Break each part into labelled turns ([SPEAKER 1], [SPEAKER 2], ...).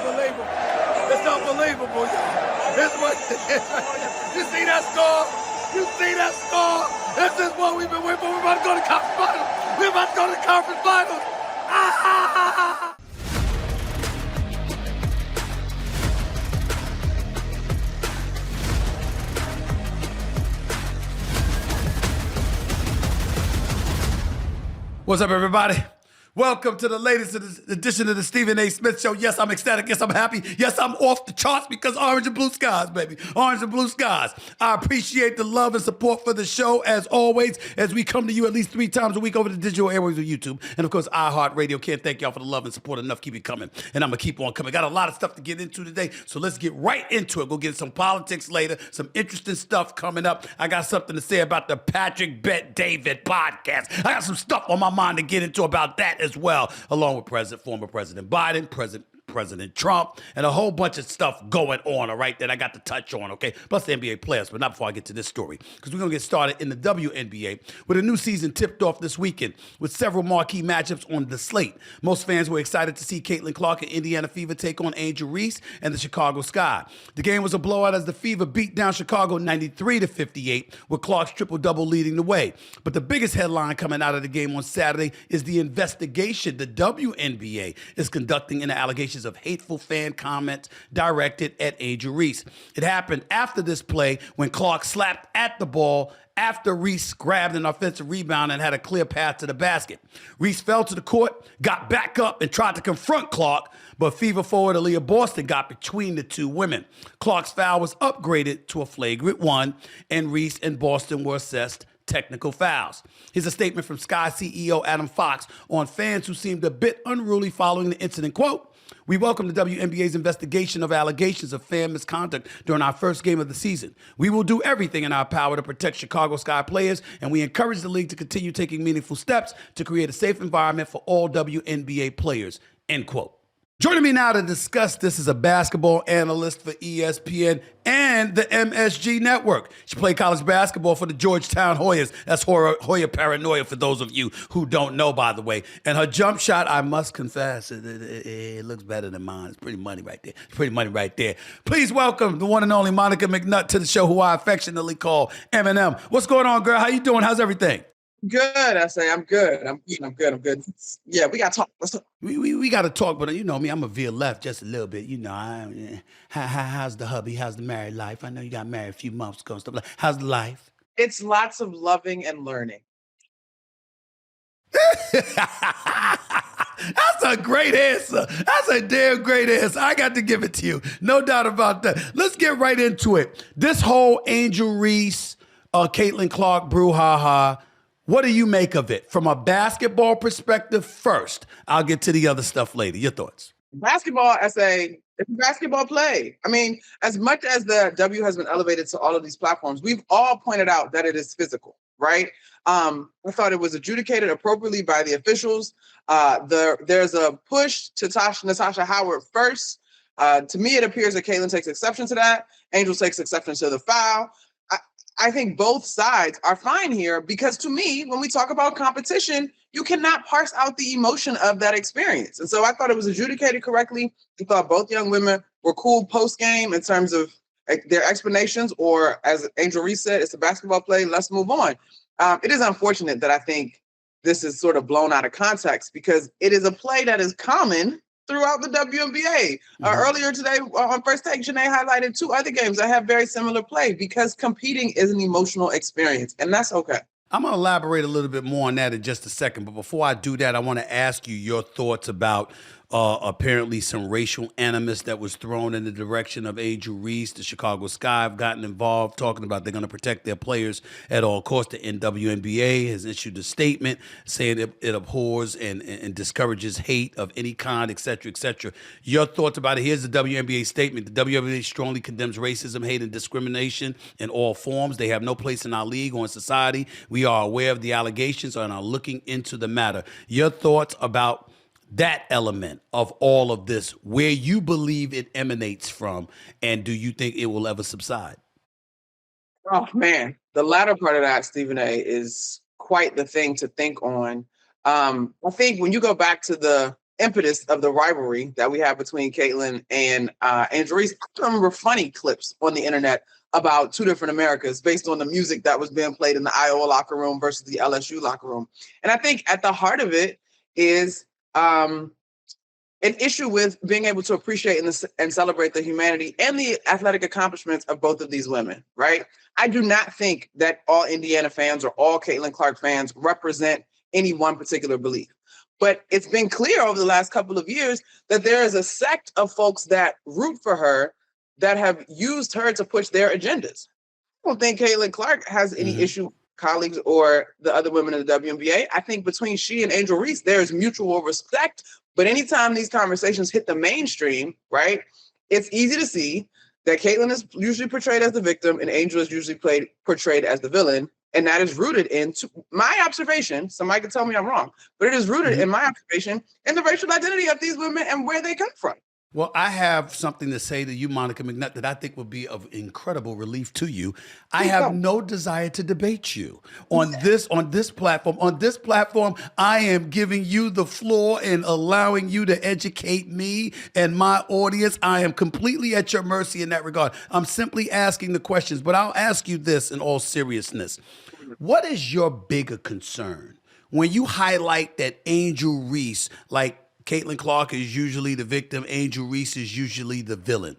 [SPEAKER 1] unbelievable. It's unbelievable, y'all. This is what you see that score? You see that score? This is what we've been waiting for. We're about to go to the conference finals. We're about to go to the conference finals. Ah! What's up, everybody? Welcome to the latest edition of the Stephen A. Smith Show. Yes, I'm ecstatic. Yes, I'm happy. Yes, I'm off the charts because orange and blue skies, baby. Orange and blue skies. I appreciate the love and support for the show, as always, as we come to you at least 3 times a week over the digital airwaves of YouTube. And, of course, iHeartRadio. Can't thank y'all for the love and support enough. Keep it coming. And I'm going to keep on coming. Got a lot of stuff to get into today, so let's get right into it. We'll get some politics later, some interesting stuff coming up. I got something to say about the Patrick Bet David podcast. I got some stuff on my mind to get into about that as well, along with former President Biden, President Trump, and a whole bunch of stuff going on, all right, that I got to touch on, okay? Plus the NBA players, but not before I get to this story, because we're going to get started in the WNBA with a new season tipped off this weekend with several marquee matchups on the slate. Most fans were excited to see Caitlin Clark and Indiana Fever take on Angel Reese and the Chicago Sky. The game was a blowout as the Fever beat down Chicago 93-58, with Clark's triple-double leading the way. But the biggest headline coming out of the game on Saturday is the investigation the WNBA is conducting into allegations of hateful fan comments directed at Angel Reese. It happened after this play when Clark slapped at the ball after Reese grabbed an offensive rebound and had a clear path to the basket. Reese fell to the court, got back up, and tried to confront Clark, but Fever forward Aaliyah Boston got between the two women. Clark's foul was upgraded to a flagrant 1, and Reese and Boston were assessed technical fouls. Here's a statement from Sky CEO Adam Fox on fans who seemed a bit unruly following the incident. Quote, "We welcome the WNBA's investigation of allegations of fan misconduct during our first game of the season. We will do everything in our power to protect Chicago Sky players, and we encourage the league to continue taking meaningful steps to create a safe environment for all WNBA players," end quote. Joining me now to discuss this is a basketball analyst for ESPN and the MSG Network. She played college basketball for the Georgetown Hoyas. That's Hoya Paranoia for those of you who don't know, by the way. And her jump shot, I must confess, it looks better than mine. It's pretty money right there. It's pretty money right there. Please welcome the one and only Monica McNutt to the show, who I affectionately call M&M. What's going on, girl? How you doing? How's everything?
[SPEAKER 2] Good, I say. I'm good. I'm good. Yeah, we got to talk. Let's talk.
[SPEAKER 1] We got to talk, but you know me, I'm a veer left just a little bit. You know, how's the hubby? How's the married life? I know you got married a few months ago and stuff like that. How's the life?
[SPEAKER 2] It's lots of loving and learning.
[SPEAKER 1] That's a great answer. That's a damn great answer. I got to give it to you. No doubt about that. Let's get right into it. This whole Angel Reese, Caitlin Clark brouhaha, what do you make of it? From a basketball perspective first. I'll get to the other stuff later. Your thoughts?
[SPEAKER 2] Basketball, it's a basketball play. I mean, as much as the W has been elevated to all of these platforms, we've all pointed out that it is physical, right? I thought it was adjudicated appropriately by the officials. There's a push to Natasha Howard first. To me, it appears that Caitlin takes exception to that. Angel takes exception to the foul. I think both sides are fine here because, to me, when we talk about competition, you cannot parse out the emotion of that experience. And so I thought it was adjudicated correctly. I thought both young women were cool post-game in terms of their explanations, or as Angel Reese said, it's a basketball play, let's move on. It is unfortunate that I think this is sort of blown out of context because it is a play that is common throughout the WNBA. Earlier today on First Take, Janae highlighted 2 other games that have very similar play because competing is an emotional experience, and that's okay.
[SPEAKER 1] I'm going to elaborate a little bit more on that in just a second. But before I do that, I want to ask you your thoughts about apparently some racial animus that was thrown in the direction of Angel Reese. The Chicago Sky have gotten involved, talking about they're going to protect their players at all costs. The WNBA has issued a statement saying it abhors and discourages hate of any kind, et cetera, et cetera. Your thoughts about it? Here's the WNBA statement. The WNBA strongly condemns racism, hate, and discrimination in all forms. They have no place in our league or in society. We are aware of the allegations and are looking into the matter. Your thoughts about that element of all of this, where you believe it emanates from, and do you think it will ever subside?
[SPEAKER 2] Oh, man. The latter part of that, Stephen A., is quite the thing to think on. I think when you go back to the impetus of the rivalry that we have between Caitlyn and Angel Reese. I remember funny clips on the internet about two different Americas based on the music that was being played in the Iowa locker room versus the LSU locker room. And I think at the heart of it is an issue with being able to appreciate and celebrate the humanity and the athletic accomplishments of both of these women, right? I do not think that all Indiana fans or all Caitlin Clark fans represent any one particular belief. But it's been clear over the last couple of years that there is a sect of folks that root for her that have used her to push their agendas. I don't think Caitlin Clark has any issue with colleagues or the other women in the WNBA. I think between she and Angel Reese, there is mutual respect. But anytime these conversations hit the mainstream, right, it's easy to see that Caitlin is usually portrayed as the victim and Angel is usually portrayed as the villain. And that is rooted in my observation. Somebody can tell me I'm wrong, but it is rooted in my observation in the racial identity of these women and where they come from.
[SPEAKER 1] Well, I have something to say to you, Monica McNutt, that I think would be of incredible relief to you. I have no desire to debate you on this platform. On this platform, I am giving you the floor and allowing you to educate me and my audience. I am completely at your mercy in that regard. I'm simply asking the questions, but I'll ask you this in all seriousness. What is your bigger concern when you highlight that Angel Reese, like Caitlin Clark is usually the victim, Angel Reese is usually the villain?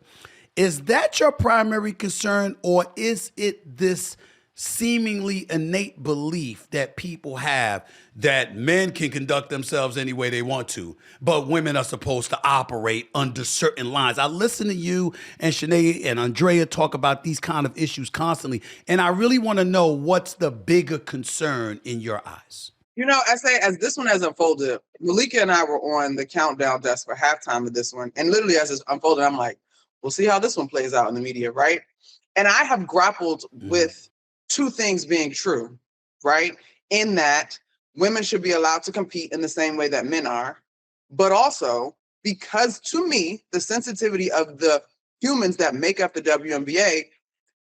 [SPEAKER 1] Is that your primary concern, or is it this seemingly innate belief that people have that men can conduct themselves any way they want to, but women are supposed to operate under certain lines? I listen to you and Shanae and Andrea talk about these kind of issues constantly, and I really want to know what's the bigger concern in your eyes.
[SPEAKER 2] You know, as this one has unfolded, Malika and I were on the countdown desk for halftime of this one. And literally as it's unfolded, I'm like, we'll see how this one plays out in the media, right? And I have grappled with two things being true, right? In that women should be allowed to compete in the same way that men are, but also because to me, the sensitivity of the humans that make up the WNBA,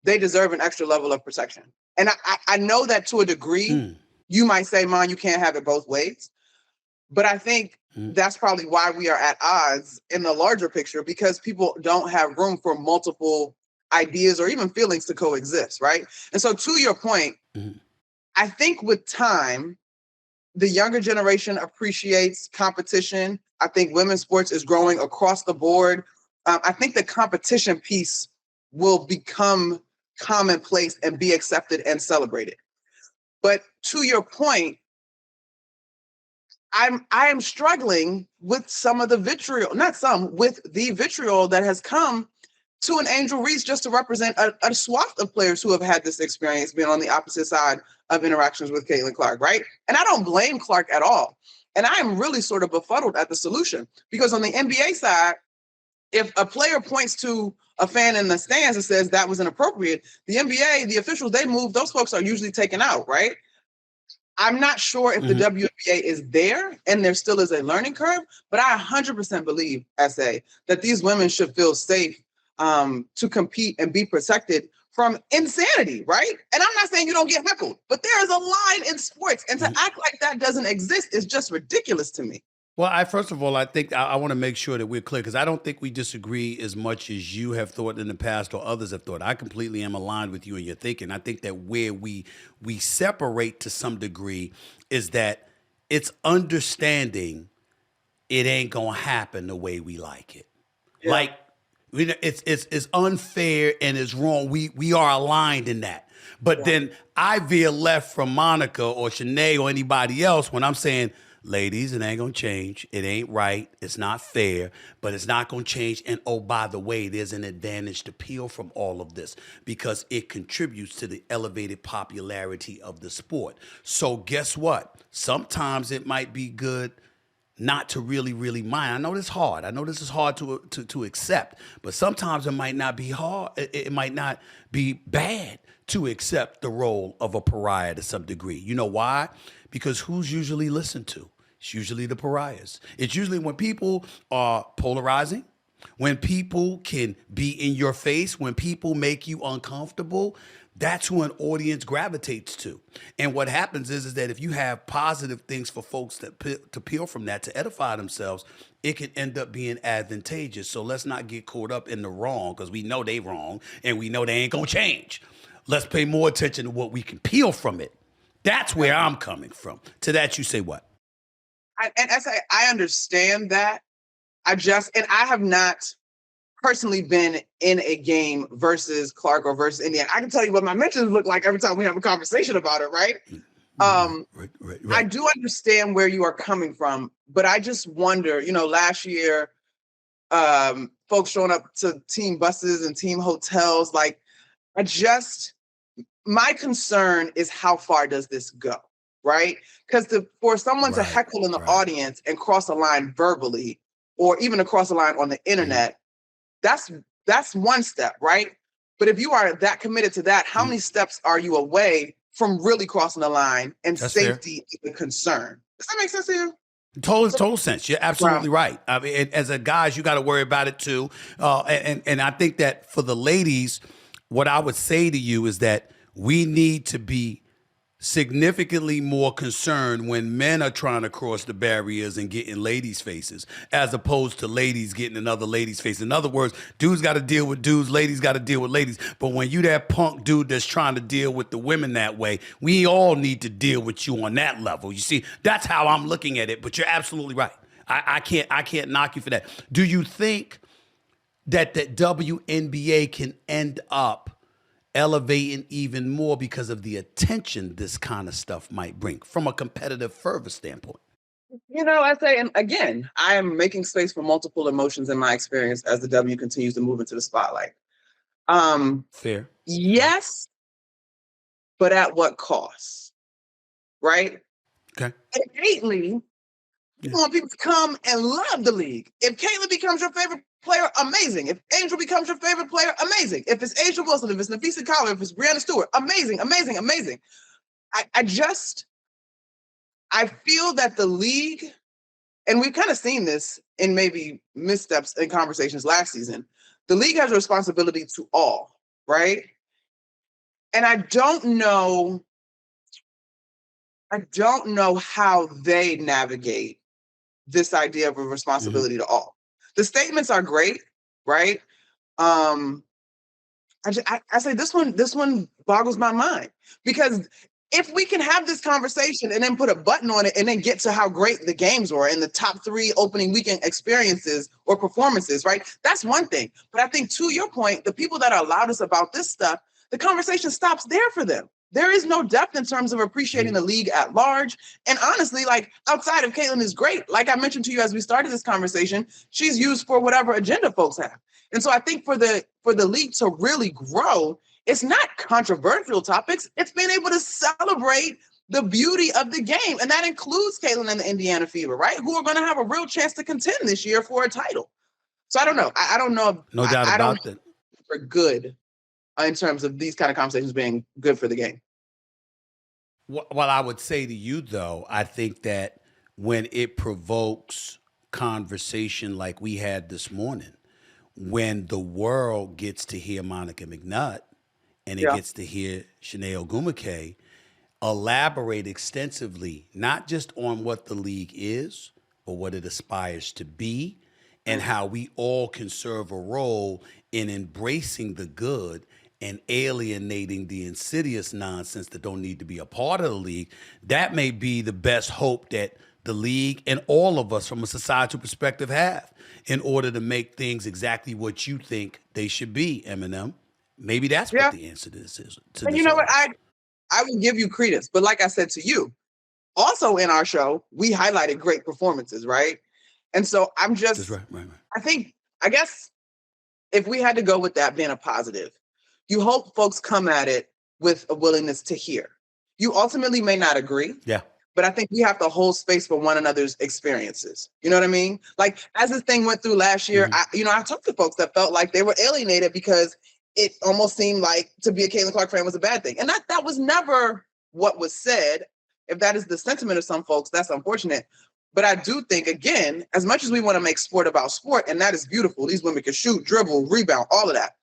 [SPEAKER 2] they deserve an extra level of protection. And I know that to a degree, you might say, Mon, you can't have it both ways. But I think that's probably why we are at odds in the larger picture, because people don't have room for multiple ideas or even feelings to coexist, right? And so to your point, I think with time, the younger generation appreciates competition. I think women's sports is growing across the board. I think the competition piece will become commonplace and be accepted and celebrated. But to your point, I am struggling with some of the vitriol, with the vitriol that has come to an Angel Reese just to represent a swath of players who have had this experience being on the opposite side of interactions with Caitlin Clark, right? And I don't blame Clark at all. And I am really sort of befuddled at the solution, because on the NBA side, if a player points to a fan in the stands and says that was inappropriate, the NBA, the officials, they move, those folks are usually taken out, right? I'm not sure if the WNBA is there and there still is a learning curve, but I 100% believe, SA, that these women should feel safe to compete and be protected from insanity, right? And I'm not saying you don't get heckled, but there is a line in sports, and to act like that doesn't exist is just ridiculous to me.
[SPEAKER 1] Well, first of all, I think I want to make sure that we're clear, because I don't think we disagree as much as you have thought in the past or others have thought. I completely am aligned with you in your thinking. I think that where we separate to some degree is that it's understanding it ain't gonna happen the way we like it. Yeah. Like it's unfair and it's wrong. We are aligned in that. But then I veer left from Monica or Shanae or anybody else when I'm saying, ladies, it ain't gonna change. It ain't right. It's not fair, but it's not gonna change. And oh, by the way, there's an advantage to peel from all of this because it contributes to the elevated popularity of the sport. So guess what? Sometimes it might be good not to really mind. I know this is hard. I know this is hard to accept, but sometimes it might not be hard. It might not be bad to accept the role of a pariah to some degree. You know why? Because who's usually listened to? It's usually the pariahs. It's usually when people are polarizing, When people can be in your face, when people make you uncomfortable, that's who an audience gravitates to. And what happens is that if you have positive things for folks to peel from that, to edify themselves, it can end up being advantageous. So let's not get caught up in the wrong, because we know they wrong and we know they ain't gonna change. Let's pay more attention to what we can peel from it. That's where I'm coming from. To that, you say what?
[SPEAKER 2] I understand that. I have not personally been in a game versus Clark or versus Indiana. I can tell you what my mentions look like every time we have a conversation about it, right? Right. I do understand where you are coming from, but I just wonder, last year, folks showing up to team buses and team hotels, like, my concern is how far does this go, right? Because for someone to heckle in the audience and cross a line verbally, or even across the line on the internet, that's one step, right? But if you are that committed to that, how many steps are you away from really crossing the line, and that's safety is a concern? Does that make sense to you?
[SPEAKER 1] Total sense. You're absolutely right. I mean, as a guys, you got to worry about it too. And I think that for the ladies, what I would say to you is that we need to be significantly more concerned when men are trying to cross the barriers and get in ladies' faces, as opposed to ladies getting in other ladies' faces. In other words, dudes got to deal with dudes, ladies got to deal with ladies. But when you that punk dude that's trying to deal with the women that way, we all need to deal with you on that level. You see, that's how I'm looking at it. But you're absolutely right. I can't knock you for that. Do you think that the WNBA can end up elevating even more because of the attention this kind of stuff might bring from a competitive fervor standpoint?
[SPEAKER 2] I say, and again, I am making space for multiple emotions in my experience as the W continues to move into the spotlight.
[SPEAKER 1] Fair.
[SPEAKER 2] Yes, but at what cost? Right?
[SPEAKER 1] Okay.
[SPEAKER 2] Innately, you want people to come and love the league. If Caitlin becomes your favorite player, amazing. If Angel becomes your favorite player, amazing. If it's Angel Wilson, if it's Nafisa Collar, if it's Brianna Stewart, amazing. I feel that the league, and we've kind of seen this in maybe missteps in conversations last season, the league has a responsibility to all, right? And I don't know how they navigate this idea of a responsibility to all. The statements are great, right? I say this one boggles my mind, because if we can have this conversation and then put a button on it and then get to how great the games were and the top 3 opening weekend experiences or performances, right? That's one thing. But I think, to your point, the people that are loudest about this stuff, the conversation stops there for them. There is no depth in terms of appreciating the league at large. And honestly, like, outside of Caitlin is great. Like I mentioned to you as we started this conversation, she's used for whatever agenda folks have. And so I think for the league to really grow, it's not controversial topics. It's being able to celebrate the beauty of the game. And that includes Caitlin and the Indiana Fever, right? Who are going to have a real chance to contend this year for a title. So I don't know. I don't know.
[SPEAKER 1] No doubt about that.
[SPEAKER 2] For good in terms of these kind of conversations being good for the game.
[SPEAKER 1] Well, I would say to you, though, I think that when it provokes conversation like we had this morning, when the world gets to hear Monica McNutt and it gets to hear Shanae Ogumake elaborate extensively, not just on what the league is, but what it aspires to be, and how we all can serve a role in embracing the good and alienating the insidious nonsense that don't need to be a part of the league, that may be the best hope that the league and all of us from a societal perspective have in order to make things exactly what you think they should be, Eminem. Maybe that's what the answer to this is.
[SPEAKER 2] And you know what? I will give you credence. But like I said to you, also in our show, we highlighted great performances, right? And so I'm just, right. I guess if we had to go with that being a positive, you hope folks come at it with a willingness to hear. You ultimately may not agree.
[SPEAKER 1] Yeah.
[SPEAKER 2] But I think we have to hold space for one another's experiences. You know what I mean? Like, as this thing went through last year, I talked to folks that felt like they were alienated because it almost seemed like to be a Caitlin Clark fan was a bad thing. And that was never what was said. If that is the sentiment of some folks, that's unfortunate. But I do think, again, as much as we want to make sport about sport, and that is beautiful, these women can shoot, dribble, rebound, all of that.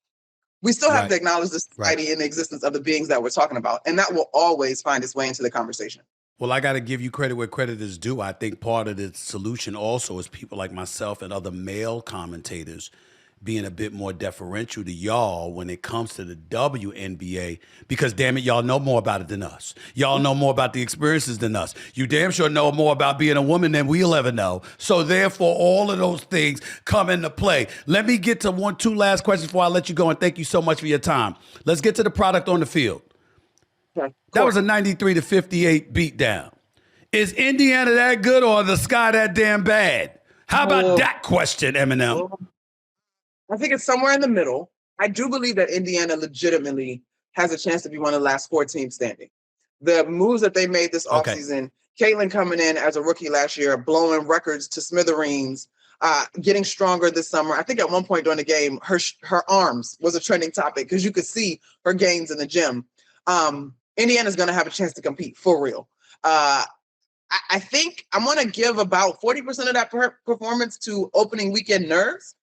[SPEAKER 2] We still have to acknowledge the society and the existence of the beings that we're talking about. And that will always find its way into the conversation.
[SPEAKER 1] Well, I got to give you credit where credit is due. I think part of the solution also is people like myself and other male commentators being a bit more deferential to y'all when it comes to the WNBA, because damn it, y'all know more about it than us. Y'all know more about the experiences than us. You damn sure know more about being a woman than we'll ever know. So therefore, all of those things come into play. Let me get to two last questions before I let you go, and thank you so much for your time. Let's get to the product on the field.
[SPEAKER 2] Okay,
[SPEAKER 1] that was a 93-58 beatdown. Is Indiana that good, or the Sky that damn bad? How about that question, Eminem?
[SPEAKER 2] I think it's somewhere in the middle. I do believe that Indiana legitimately has a chance to be one of the last 4 teams standing. The moves that they made this offseason, Caitlin coming in as a rookie last year, blowing records to smithereens, getting stronger this summer. I think at one point during the game, her arms was a trending topic because you could see her gains in the gym. Indiana's going to have a chance to compete for real. I think I'm going to give about 40% of that performance to opening weekend nerves.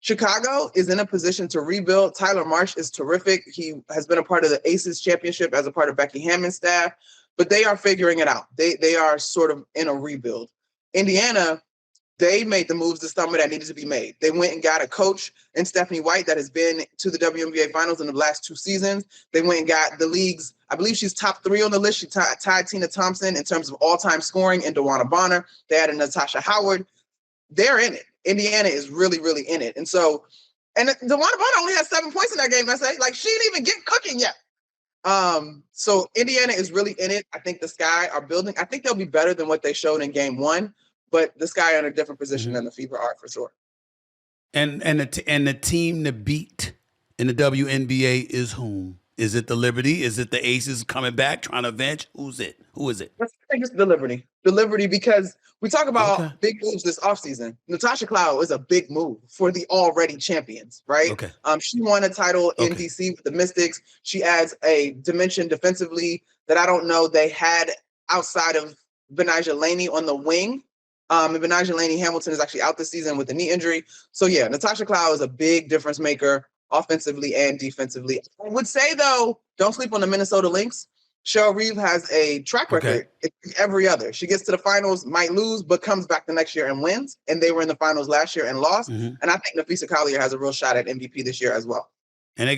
[SPEAKER 2] Chicago is in a position to rebuild. Tyler Marsh is terrific. He has been a part of the Aces championship as a part of Becky Hammond's staff, but they are figuring it out. They are sort of in a rebuild. Indiana, they made the moves this summer that needed to be made. They went and got a coach in Stephanie White that has been to the WNBA finals in the last 2 seasons. They went and got the league's, I believe she's top 3 on the list. She tied Tina Thompson in terms of all-time scoring and DeWanna Bonner. They added Natasha Howard. They're in it. Indiana is really, really in it. And so, and DeWanna Bonner only had 7 points in that game, I say. Like, she didn't even get cooking yet. So Indiana is really in it. I think the Sky are building. I think they'll be better than what they showed in game 1, but the Sky are in a different position than the Fever are for sure.
[SPEAKER 1] And the team to beat in the WNBA is whom? Is it the Liberty? Is it the Aces coming back trying to avenge? Who's it? Who is it?
[SPEAKER 2] I think it's the Liberty. The Liberty, because we talk about big moves this offseason. Natasha Cloud is a big move for the already champions, right?
[SPEAKER 1] Okay.
[SPEAKER 2] She won a title in DC with the Mystics. She adds a dimension defensively that I don't know they had outside of Benijah Laney on the wing. And Benijah Laney Hamilton is actually out this season with a knee injury. So yeah, Natasha Cloud is a big difference maker offensively and defensively. I would say, though, don't sleep on the Minnesota Lynx. Cheryl Reeve has a track record every other. She gets to the finals, might lose, but comes back the next year and wins. And they were in the finals last year and lost. And I think Nafisa Collier has a real shot at MVP this year as well.
[SPEAKER 1] And they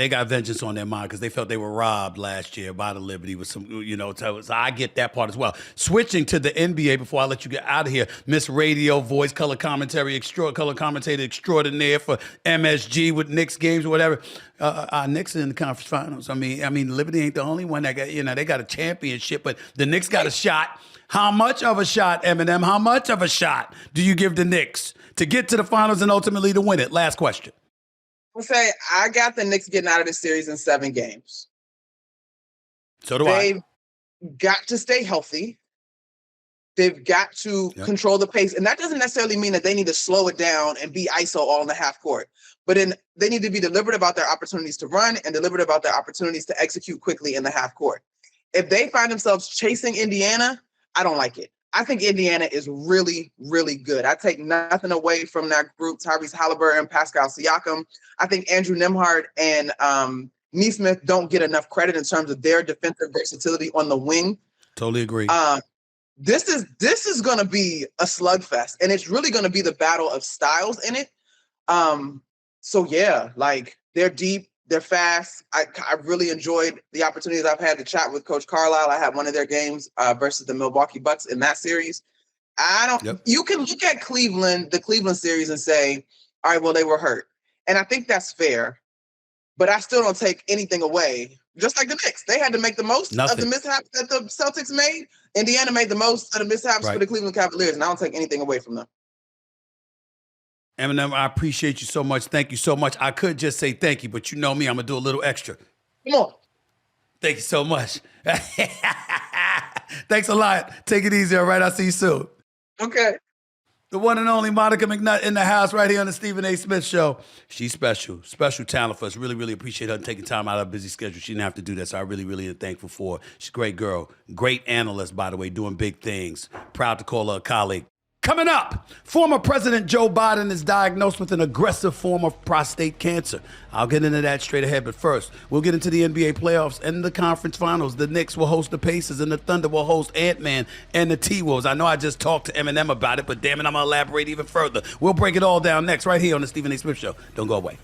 [SPEAKER 1] got vengeance on their mind because they felt they were robbed last year by the Liberty with some, so I get that part as well. Switching to the NBA before I let you get out of here, Miss Radio Voice, color commentator extraordinaire for MSG with Knicks games or whatever. Our Knicks are in the conference finals. I mean, Liberty ain't the only one that got, they got a championship, but the Knicks got a shot. How much of a shot, Eminem? How much of a shot do you give the Knicks to get to the finals and ultimately to win it? Last question.
[SPEAKER 2] I'll say I got the Knicks getting out of this series in 7 games.
[SPEAKER 1] So do I.
[SPEAKER 2] They've got to stay healthy. They've got to control the pace. And that doesn't necessarily mean that they need to slow it down and be ISO all in the half court. But they need to be deliberate about their opportunities to run and deliberate about their opportunities to execute quickly in the half court. If they find themselves chasing Indiana, I don't like it. I think Indiana is really, really good. I take nothing away from that group, Tyrese Halliburton, Pascal Siakam. I think Andrew Nembhard and Neesmith don't get enough credit in terms of their defensive versatility on the wing.
[SPEAKER 1] Totally agree.
[SPEAKER 2] This is going to be a slugfest, and it's really going to be the battle of styles in it. So yeah, like they're deep, they're fast. I really enjoyed the opportunities I've had to chat with Coach Carlisle. I had one of their games versus the Milwaukee Bucks in that series. You can look at the Cleveland series and say, all right, well, they were hurt. And I think that's fair, but I still don't take anything away. Just like the Knicks, they had to make the most of the mishaps that the Celtics made. Indiana made the most of the mishaps for the Cleveland Cavaliers, and I don't take anything away from them.
[SPEAKER 1] Eminem, I appreciate you so much. Thank you so much. I could just say thank you, but you know me, I'm going to do a little extra.
[SPEAKER 2] Come on.
[SPEAKER 1] Thank you so much. Thanks a lot. Take it easy, all right? I'll see you soon.
[SPEAKER 2] Okay.
[SPEAKER 1] The one and only Monica McNutt in the house right here on the Stephen A. Smith Show. She's special talent for us. Really, really appreciate her taking time out of her busy schedule. She didn't have to do that, so I really, really am thankful for her. She's a great girl. Great analyst, by the way, doing big things. Proud to call her a colleague. Coming up, former President Joe Biden is diagnosed with an aggressive form of prostate cancer. I'll get into that straight ahead, but first, we'll get into the NBA playoffs and the conference finals. The Knicks will host the Pacers, and the Thunder will host Ant-Man and the T-Wolves. I know I just talked to Eminem about it, but damn it, I'm going to elaborate even further. We'll break it all down next, right here on the Stephen A. Smith Show. Don't go away.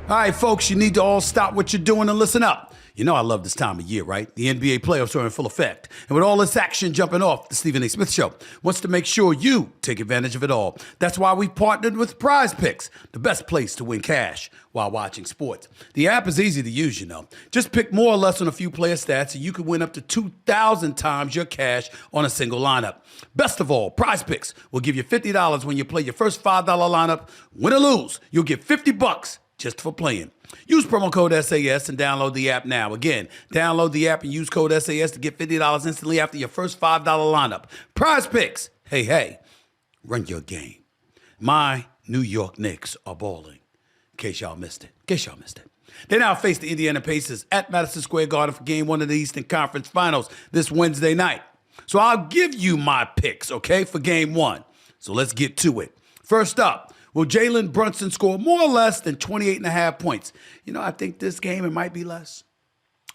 [SPEAKER 1] All right, folks, you need to all stop what you're doing and listen up. You know I love this time of year, right? The NBA playoffs are in full effect. And with all this action jumping off, the Stephen A. Smith Show wants to make sure you take advantage of it all. That's why we've partnered with Prize Picks, the best place to win cash while watching sports. The app is easy to use, you know. Just pick more or less on a few player stats and you can win up to 2,000 times your cash on a single lineup. Best of all, Prize Picks will give you $50 when you play your first $5 lineup. Win or lose, you'll get $50 just for playing. Use promo code SAS and download the app now. Again, download the app and use code SAS to get $50 instantly after your first $5 lineup. Prize Picks. Hey, run your game. My New York Knicks are balling. In case y'all missed it. They now face the Indiana Pacers at Madison Square Garden for Game 1 of the Eastern Conference Finals this Wednesday night. So I'll give you my picks, okay, for Game 1. So let's get to it. First up, will Jalen Brunson score more or less than 28.5 points? You know, I think this game it might be less.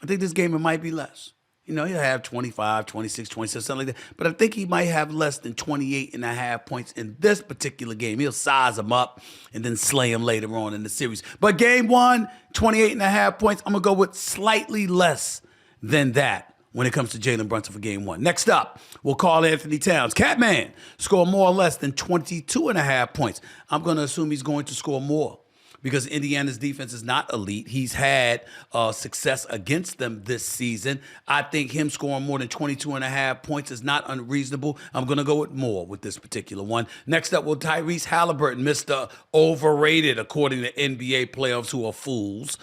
[SPEAKER 1] You know, he'll have 25, 26, 27, something like that. But I think he might have less than 28.5 points in this particular game. He'll size him up and then slay him later on in the series. But Game 1, 28.5 points. I'm going to go with slightly less than that when it comes to Jalen Brunson for Game 1. Next up, we'll call Anthony Towns. Catman, score more or less than 22.5 points. I'm going to assume he's going to score more because Indiana's defense is not elite. He's had success against them this season. I think him scoring more than 22.5 points is not unreasonable. I'm going to go with more with this particular one. Next up, will Tyrese Halliburton, Mr. Overrated, according to NBA playoffs who are fools,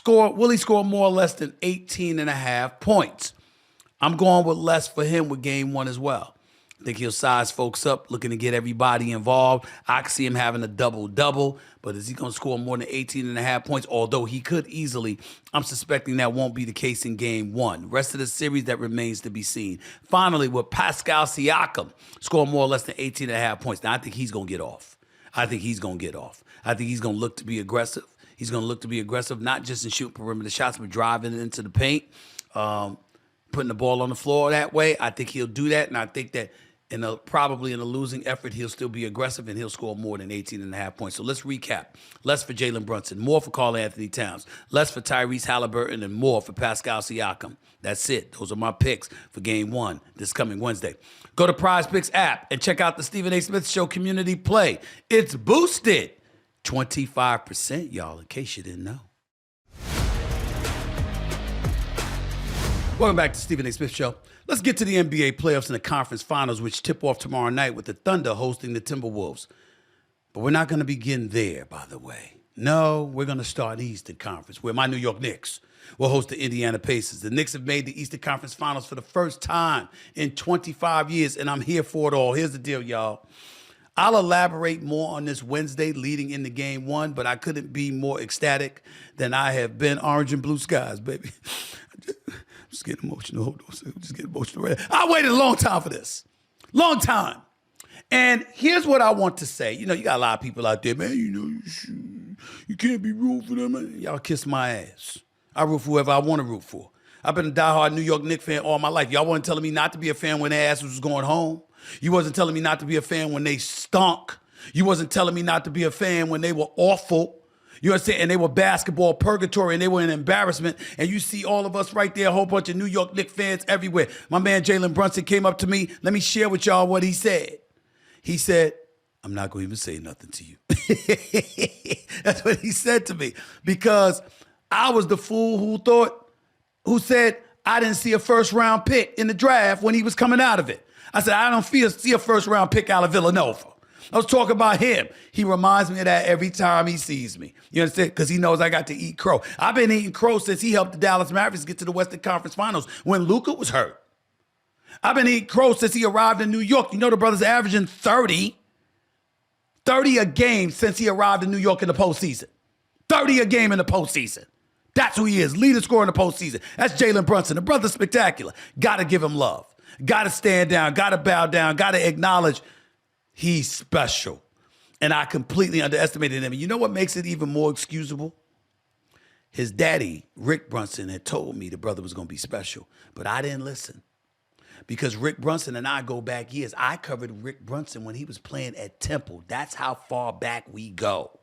[SPEAKER 1] will he score more or less than 18.5 points? I'm going with less for him with Game 1 as well. I think he'll size folks up, looking to get everybody involved. I can see him having a double-double, but is he going to score more than 18.5 points? Although he could easily. I'm suspecting that won't be the case in Game 1. Rest of the series, that remains to be seen. Finally, will Pascal Siakam score more or less than 18.5 points? Now, I think he's going to get off. I think he's going to look to be aggressive. He's going to look to be aggressive, not just in shooting perimeter shots, but driving it into the paint, putting the ball on the floor that way. I think he'll do that, and I think that probably in a losing effort, he'll still be aggressive, and he'll score more than 18.5 points. So let's recap. Less for Jalen Brunson, more for Karl Anthony Towns, less for Tyrese Halliburton, and more for Pascal Siakam. That's it. Those are my picks for Game 1 this coming Wednesday. Go to Prize Picks app and check out the Stephen A. Smith Show community play. It's boosted 25%, y'all, in case you didn't know. Welcome back to Stephen A. Smith Show. Let's get to the NBA playoffs and the conference finals, which tip off tomorrow night with the Thunder hosting the Timberwolves. But we're not going to begin there, by the way. No, we're going to start the Eastern Conference, where my New York Knicks will host the Indiana Pacers. The Knicks have made the Eastern Conference Finals for the first time in 25 years, and I'm here for it all. Here's the deal, y'all. I'll elaborate more on this Wednesday leading into Game 1, but I couldn't be more ecstatic than I have been. Orange and blue skies, baby. I'm just getting emotional. Hold on, I'm just getting emotional. I waited a long time for this. Long time. And here's what I want to say. You know, you got a lot of people out there, man, you know, you can't be rooting for them. Man. Y'all kiss my ass. I root for whoever I want to root for. I've been a diehard New York Knicks fan all my life. Y'all wasn't telling me not to be a fan when their asses was going home. You wasn't telling me not to be a fan when they stunk. You wasn't telling me not to be a fan when they were awful. You understand? And they were basketball purgatory and they were an embarrassment. And you see all of us right there, a whole bunch of New York Knicks fans everywhere. My man Jalen Brunson came up to me. Let me share with y'all what he said. He said, I'm not going to even say nothing to you. That's what he said to me. Because I was the fool who said I didn't see a first round pick in the draft when he was coming out of it. I said, I don't see a first round pick out of Villanova. I was talking about him. He reminds me of that every time he sees me. You understand? Because he knows I got to eat crow. I've been eating crow since he helped the Dallas Mavericks get to the Western Conference Finals when Luka was hurt. I've been eating crow since he arrived in New York. You know the brother's averaging 30 a game since he arrived in New York in the postseason. 30 a game in the postseason. That's who he is. Leader scorer in the postseason. That's Jalen Brunson. The brother's spectacular. Got to give him love. Got to stand down. Got to bow down. Got to acknowledge he's special. And I completely underestimated him. And you know what makes it even more excusable? His daddy, Rick Brunson, had told me the brother was going to be special. But I didn't listen. Because Rick Brunson and I go back years. I covered Rick Brunson when he was playing at Temple. That's how far back we go.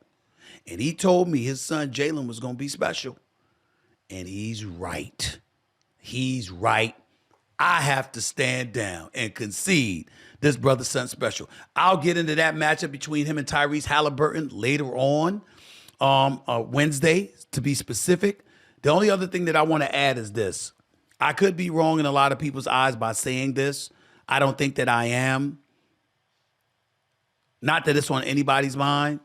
[SPEAKER 1] And he told me his son Jalen was going to be special. And he's right. He's right. I have to stand down and concede this brother's son special. I'll get into that matchup between him and Tyrese Halliburton later on, Wednesday, to be specific. The only other thing that I want to add is this. I could be wrong in a lot of people's eyes by saying this. I don't think that I am. Not that it's on anybody's mind.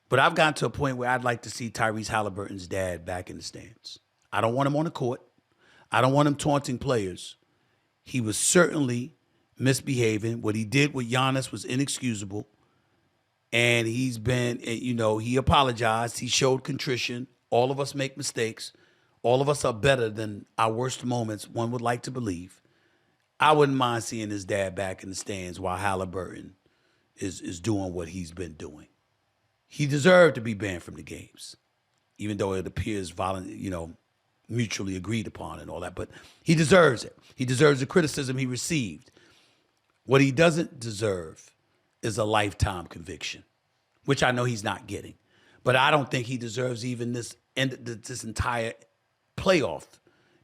[SPEAKER 1] But I've gotten to a point where I'd like to see Tyrese Halliburton's dad back in the stands. I don't want him on the court. I don't want him taunting players. He was certainly misbehaving. What he did with Giannis was inexcusable. And he's been, he apologized. He showed contrition. All of us make mistakes. All of us are better than our worst moments, one would like to believe. I wouldn't mind seeing his dad back in the stands while Halliburton is doing what he's been doing. He deserved to be banned from the games, even though it appears mutually agreed upon and all that. But he deserves it. He deserves the criticism he received. What he doesn't deserve is a lifetime conviction, which I know he's not getting. But I don't think he deserves even this entire playoff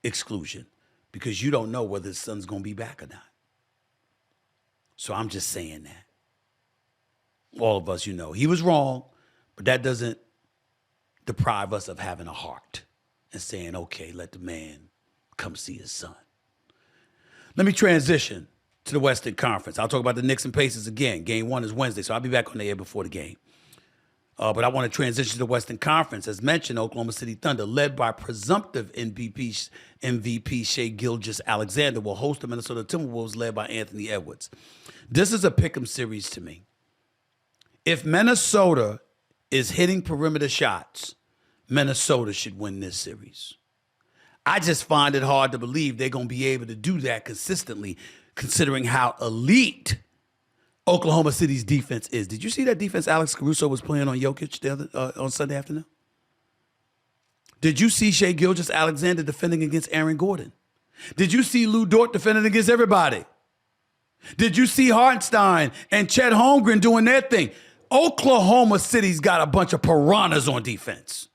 [SPEAKER 1] exclusion, because you don't know whether his son's going to be back or not. So I'm just saying that. All of us, he was wrong, but that doesn't deprive us of having a heart and saying, okay, let the man come see his son. Let me transition to the Western Conference. I'll talk about the Knicks and Pacers again. Game 1 is Wednesday, so I'll be back on the air before the game. But I want to transition to the Western Conference. As mentioned, Oklahoma City Thunder, led by presumptive MVP Shai Gilgeous-Alexander, will host the Minnesota Timberwolves, led by Anthony Edwards. This is a pick'em series to me. If Minnesota is hitting perimeter shots, Minnesota should win this series. I just find it hard to believe they're going to be able to do that consistently, considering how elite Oklahoma City's defense is. Did you see that defense Alex Caruso was playing on Jokic on Sunday afternoon? Did you see Shai Gilgeous-Alexander defending against Aaron Gordon? Did you see Lou Dort defending against everybody? Did you see Hartenstein and Chet Holmgren doing their thing? Oklahoma City's got a bunch of piranhas on defense.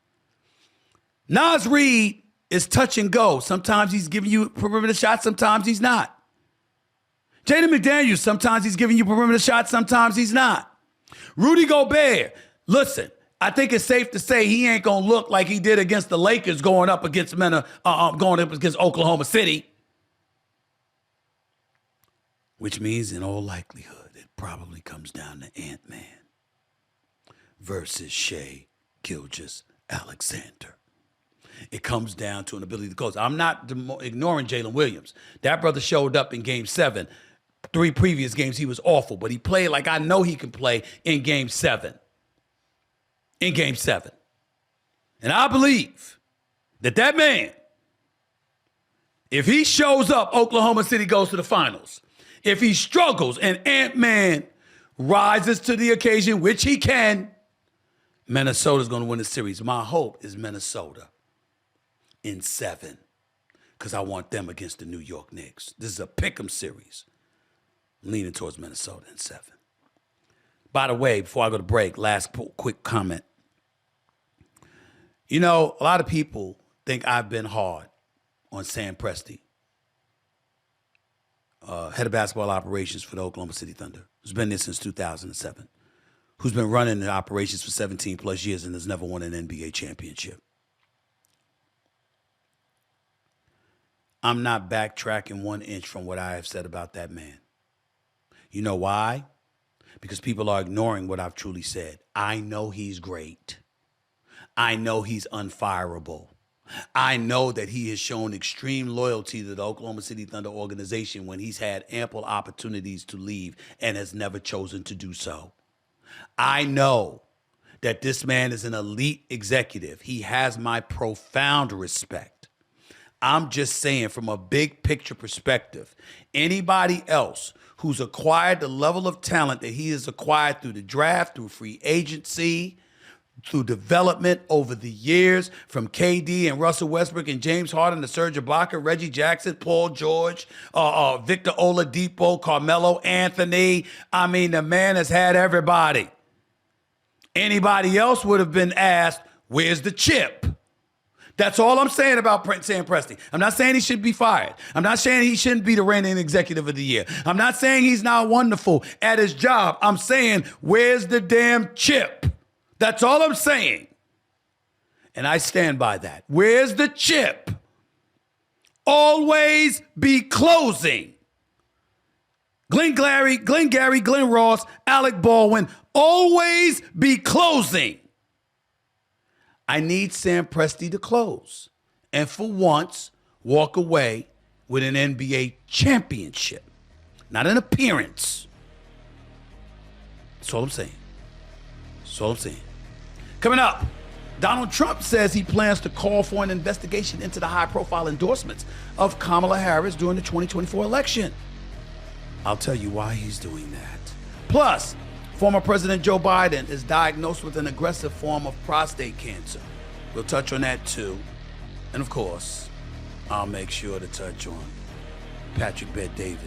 [SPEAKER 1] Naz Reid is touch and go. Sometimes he's giving you perimeter shots, sometimes he's not. Jaden McDaniels, sometimes he's giving you perimeter shots, sometimes he's not. Rudy Gobert, listen, I think it's safe to say he ain't gonna look like he did against the Lakers going up against Oklahoma City. Which means, in all likelihood, it probably comes down to Ant-Man versus Shai Gilgeous-Alexander. It comes down to an ability to close. I'm not ignoring Jalen Williams. That brother showed up in Game 7. 3 previous games, he was awful, but he played like I know he can play in Game 7. In Game 7. And I believe that man, if he shows up, Oklahoma City goes to the finals. If he struggles and Ant-Man rises to the occasion, which he can, Minnesota's going to win the series. My hope is Minnesota in 7, because I want them against the New York Knicks. This is a pick'em series. I'm leaning towards Minnesota in 7. By the way, before I go to break, last quick comment. A lot of people think I've been hard on Sam Presti, head of basketball operations for the Oklahoma City Thunder, who's been there since 2007, who's been running the operations for 17 plus years and has never won an NBA championship. I'm not backtracking 1 inch from what I have said about that man. You know why? Because people are ignoring what I've truly said. I know he's great. I know he's unfireable. I know that he has shown extreme loyalty to the Oklahoma City Thunder organization when he's had ample opportunities to leave and has never chosen to do so. I know that this man is an elite executive. He has my profound respect. I'm just saying, from a big picture perspective, anybody else who's acquired the level of talent that he has acquired through the draft, through free agency, through development over the years, from KD and Russell Westbrook and James Harden to Serge Ibaka, Reggie Jackson, Paul George, Victor Oladipo, Carmelo Anthony. I mean, the man has had everybody. Anybody else would have been asked, where's the chip? That's all I'm saying about Sam Presti. I'm not saying he should be fired. I'm not saying he shouldn't be the reigning executive of the year. I'm not saying he's not wonderful at his job. I'm saying, where's the damn chip? That's all I'm saying. And I stand by that. Where's the chip? Always be closing. Glenn Gary, Glenn Ross, Alec Baldwin, always be closing. I need Sam Presti to close and for once walk away with an NBA championship, not an appearance. That's all I'm saying. That's all I'm saying. Coming up, Donald Trump says he plans to call for an investigation into the high-profile endorsements of Kamala Harris during the 2024 election. I'll tell you why he's doing that. Plus, former President Joe Biden is diagnosed with an aggressive form of prostate cancer. We'll touch on that too. And of course, I'll make sure to touch on Patrick Bet-David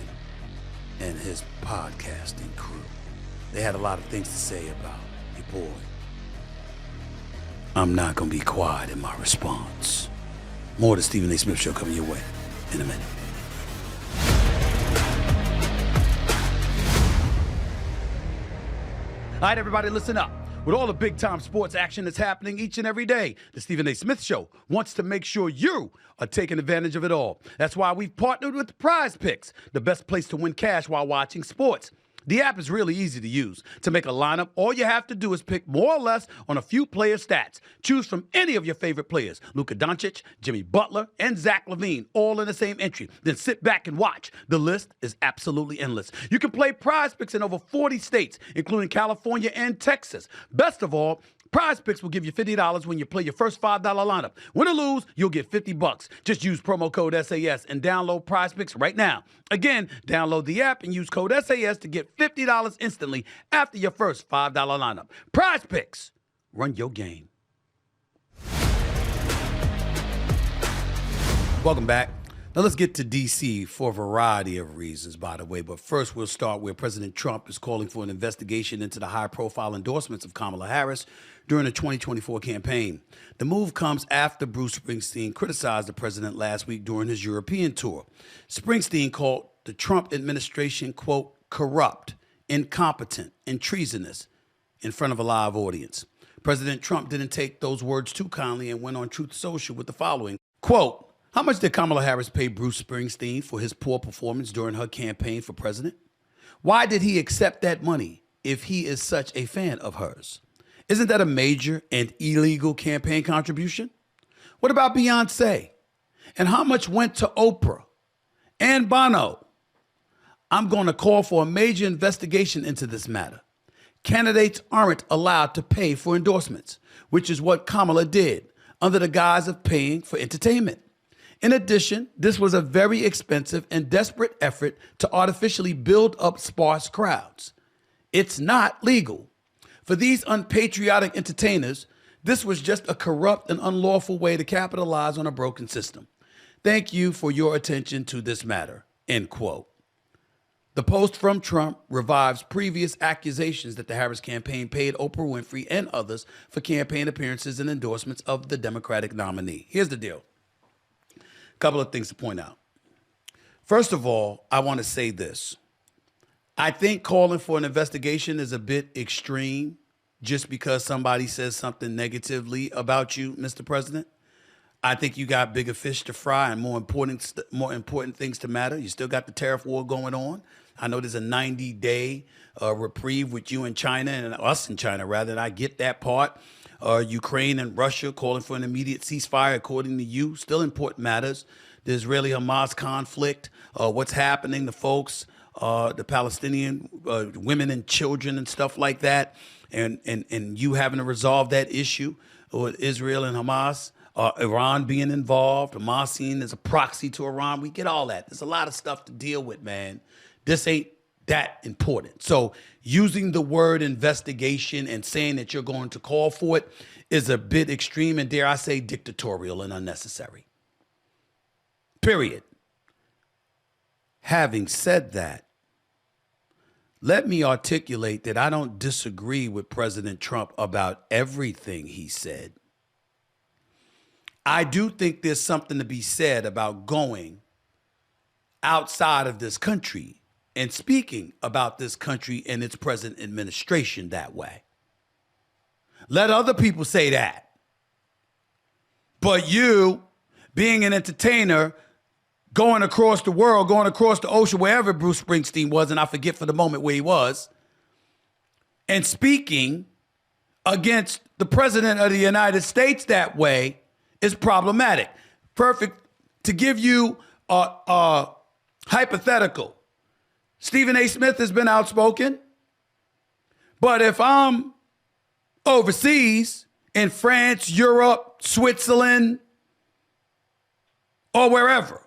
[SPEAKER 1] and his podcasting crew. They had a lot of things to say about your boy. I'm not going to be quiet in my response. More of the Stephen A. Smith Show coming your way in a minute. All right, everybody, listen up. With all the big-time sports action that's happening each and every day, the Stephen A. Smith Show wants to make sure you are taking advantage of it all. That's why we've partnered with Prize Picks, the best place to win cash while watching sports. The app is really easy to use. To make a lineup, all you have to do is pick more or less on a few player stats. Choose from any of your favorite players, Luka Doncic, Jimmy Butler, and Zach LaVine, all in the same entry. Then sit back and watch. The list is absolutely endless. You can play Prize Picks in over 40 states, including California and Texas. Best of all, Prize Picks will give you $50 when you play your first $5 lineup. Win or lose, you'll get $50. Just use promo code SAS and download Prize Picks right now. Again, download the app and use code SAS to get $50 instantly after your first $5 lineup. Prize Picks. Run your game. Welcome back. Now let's get to D.C. for a variety of reasons, by the way. But first, we'll start where President Trump is calling for an investigation into the high-profile endorsements of Kamala Harris during the 2024 campaign. The move comes after Bruce Springsteen criticized the president last week during his European tour. Springsteen called the Trump administration, quote, corrupt, incompetent, and treasonous in front of a live audience. President Trump didn't take those words too kindly and went on Truth Social with the following, quote, how much did Kamala Harris pay Bruce Springsteen for his poor performance during her campaign for president? Why did he accept that money if he is such a fan of hers? Isn't that a major and illegal campaign contribution? What about Beyonce? And how much went to Oprah and Bono? I'm going to call for a major investigation into this matter. Candidates aren't allowed to pay for endorsements, which is what Kamala did under the guise of paying for entertainment. In addition, this was a very expensive and desperate effort to artificially build up sparse crowds. It's not legal. For these unpatriotic entertainers, this was just a corrupt and unlawful way to capitalize on a broken system. Thank you for your attention to this matter, end quote. The post from Trump revives previous accusations that the Harris campaign paid Oprah Winfrey and others for campaign appearances and endorsements of the Democratic nominee. Here's the deal. Couple of things to point out. First of all, I want to say this. I think calling for an investigation is a bit extreme just because somebody says something negatively about you, Mr. President. I think you got bigger fish to fry and more important things to matter. You still got the tariff war going on. I know there's a 90-day reprieve with you in China and us in China, rather, and I get that part. Ukraine and Russia calling for an immediate ceasefire, according to you, still important matters. The Israeli-Hamas conflict, what's happening to folks the Palestinian women and children and stuff like that, and you having to resolve that issue with Israel and Hamas, Iran being involved, Hamas seen as a proxy to Iran. We get all that. There's a lot of stuff to deal with, man. This ain't that important. So using the word investigation and saying that you're going to call for it is a bit extreme and, dare I say, dictatorial and unnecessary. Period. Having said that, let me articulate that I don't disagree with President Trump about everything he said. I do think there's something to be said about going outside of this country and speaking about this country and its present administration that way. Let other people say that. But you, being an entertainer, going across the world, going across the ocean, wherever Bruce Springsteen was, and I forget for the moment where he was, and speaking against the president of the United States that way is problematic. Perfect. To give you a hypothetical, Stephen A. Smith has been outspoken, but if I'm overseas in France, Europe, Switzerland, or wherever,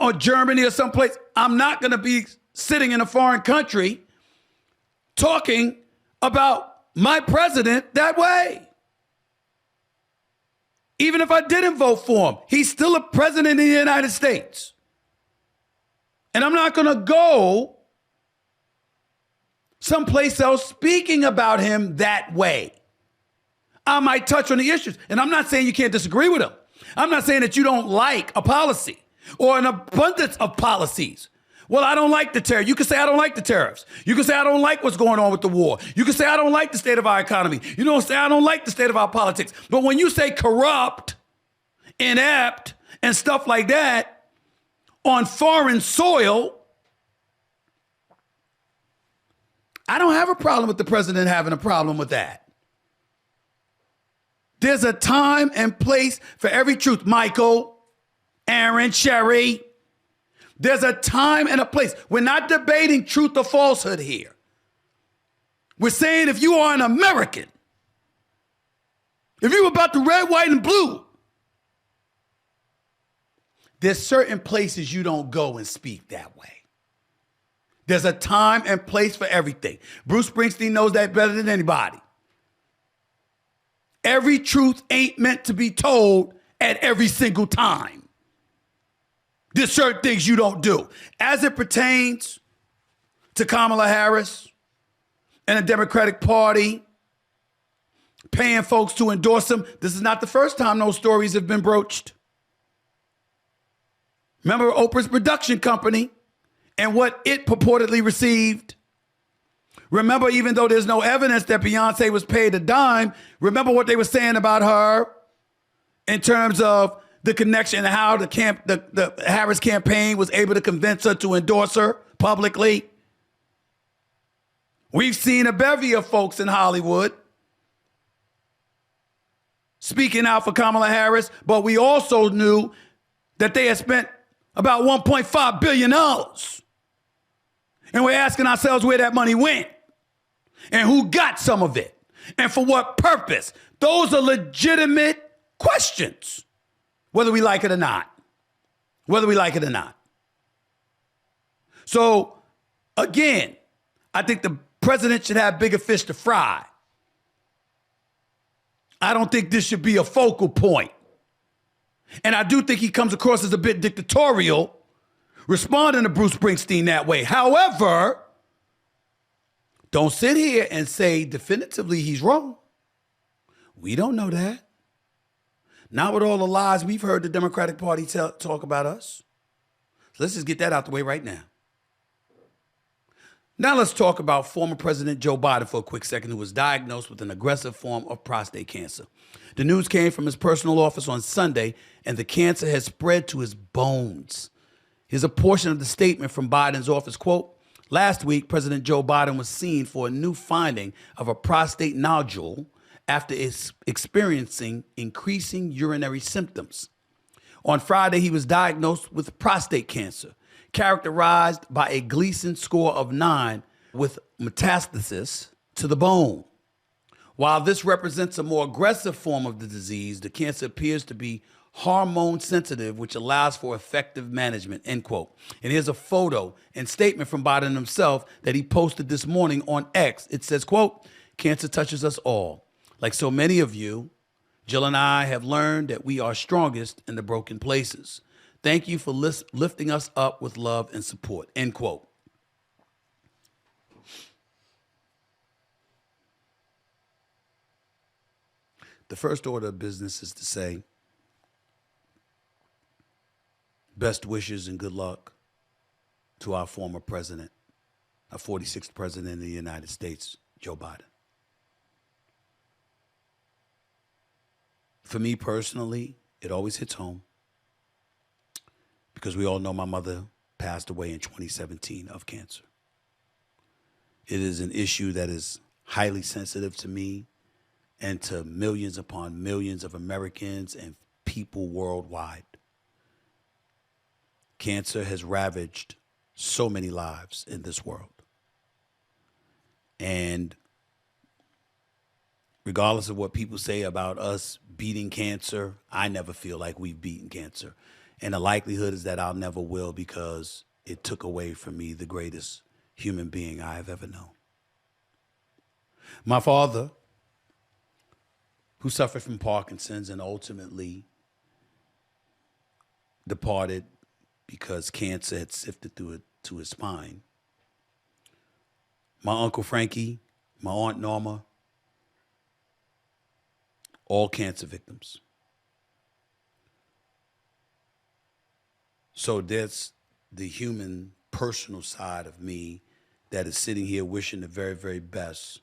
[SPEAKER 1] or Germany or someplace, I'm not going to be sitting in a foreign country talking about my president that way. Even if I didn't vote for him, he's still a president of the United States. And I'm not going to go someplace else speaking about him that way. I might touch on the issues. And I'm not saying you can't disagree with him. I'm not saying that you don't like a policy or an abundance of policies. Well, I don't like the tariff. You can say I don't like the tariffs. You can say I don't like what's going on with the war. You can say I don't like the state of our economy. You don't say I don't like the state of our politics. But when you say corrupt, inept, and stuff like that on foreign soil, I don't have a problem with the president having a problem with that. There's a time and place for every truth. Michael, Aaron, Sherry. There's a time and a place. We're not debating truth or falsehood here. We're saying if you are an American, if you're about the red, white, and blue, there's certain places you don't go and speak that way. There's a time and place for everything. Bruce Springsteen knows that better than anybody. Every truth ain't meant to be told at every single time. There's certain things you don't do. As it pertains to Kamala Harris and the Democratic Party paying folks to endorse them, this is not the first time those stories have been broached. Remember Oprah's production company and what it purportedly received? Remember, even though there's no evidence that Beyonce was paid a dime, remember what they were saying about her in terms of the connection and how the Harris campaign was able to convince her to endorse her publicly. We've seen a bevy of folks in Hollywood speaking out for Kamala Harris, but we also knew that they had spent about $1.5 billion. And we're asking ourselves where that money went and who got some of it and for what purpose. Those are legitimate questions. Whether we like it or not. Whether we like it or not. So, again, I think the president should have bigger fish to fry. I don't think this should be a focal point. And I do think he comes across as a bit dictatorial, responding to Bruce Springsteen that way. However, don't sit here and say definitively he's wrong. We don't know that. Not with all the lies we've heard the Democratic Party talk about us. So let's just get that out the way right now. Now let's talk about former President Joe Biden for a quick second, who was diagnosed with an aggressive form of prostate cancer. The news came from his personal office on Sunday, and the cancer has spread to his bones. Here's a portion of the statement from Biden's office. Quote, last week, President Joe Biden was seen for a new finding of a prostate nodule after experiencing increasing urinary symptoms. On Friday, he was diagnosed with prostate cancer. characterized by a Gleason score of 9 with metastasis to the bone. While this represents a more aggressive form of the disease, the cancer appears to be hormone sensitive, which allows for effective management, end quote. And here's a photo and statement from Biden himself that he posted this morning on X. It says, quote, "Cancer touches us all. Like so many of you, Jill and I have learned that we are strongest in the broken places. Thank you for lifting us up with love and support," end quote. The first order of business is to say, best wishes and good luck to our former president, our 46th president of the United States, Joe Biden. For me personally, it always hits home because we all know my mother passed away in 2017 of cancer. It is an issue that is highly sensitive to me and to millions upon millions of Americans and people worldwide. Cancer has ravaged so many lives in this world. And regardless of what people say about us beating cancer, I never feel like we've beaten cancer. And the likelihood is that I'll never will, because it took away from me the greatest human being I have ever known. My father, who suffered from Parkinson's and ultimately departed because cancer had sifted through it to his spine. My Uncle Frankie, my Aunt Norma, all cancer victims. So that's the human, personal side of me that is sitting here wishing the very, very best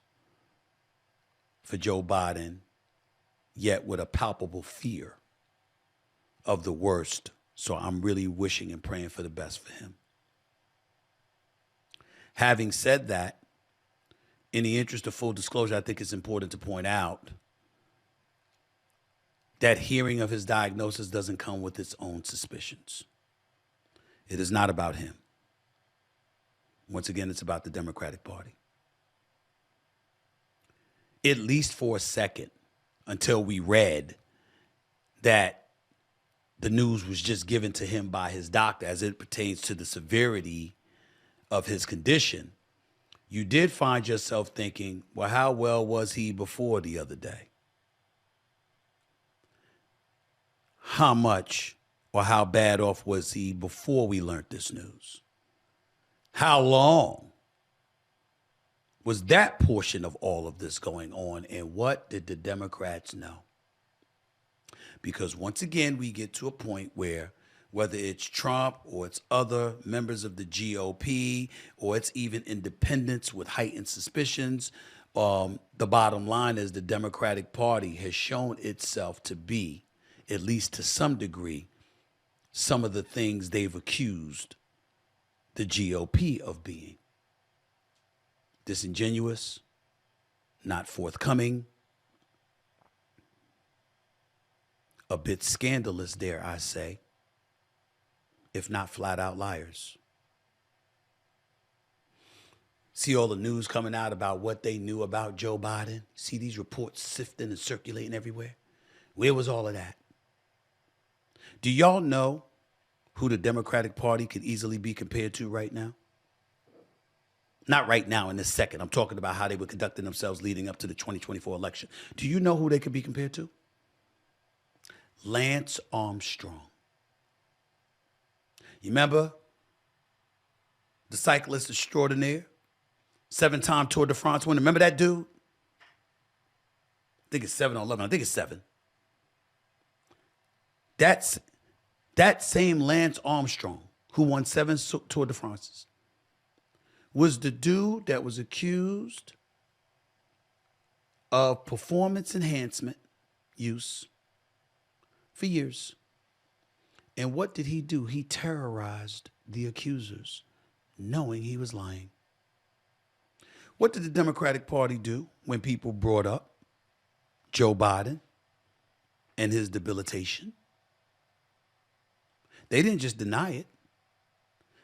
[SPEAKER 1] for Joe Biden, yet with a palpable fear of the worst. So I'm really wishing and praying for the best for him. Having said that, in the interest of full disclosure, I think it's important to point out that hearing of his diagnosis doesn't come with its own suspicions. It is not about him. Once again, it's about the Democratic Party. At least for a second, until we read that the news was just given to him by his doctor as it pertains to the severity of his condition, you did find yourself thinking, well, how well was he before the other day? How much or how bad off was he before we learned this news? How long was that portion of all of this going on, and what did the Democrats know? Because once again, we get to a point where whether it's Trump or it's other members of the GOP or it's even independents with heightened suspicions, the bottom line is the Democratic Party has shown itself to be, at least to some degree, some of the things they've accused the GOP of being. Disingenuous, not forthcoming, a bit scandalous, dare I say, if not flat out liars. See all the news coming out about what they knew about Joe Biden? See these reports sifting and circulating everywhere? Where was all of that? Do y'all know who the Democratic Party could easily be compared to right now? Not right now in this second. I'm talking about how they were conducting themselves leading up to the 2024 election. Do you know who they could be compared to? Lance Armstrong. You remember the cyclist extraordinaire? 7-time Tour de France winner. Remember that dude? I think it's 7 or 11. I think it's 7. That same Lance Armstrong, who won 7 Tour de France's, was the dude that was accused of performance enhancement use for years. And what did he do? He terrorized the accusers, knowing he was lying. What did the Democratic Party do when people brought up Joe Biden and his debilitation? They didn't just deny it.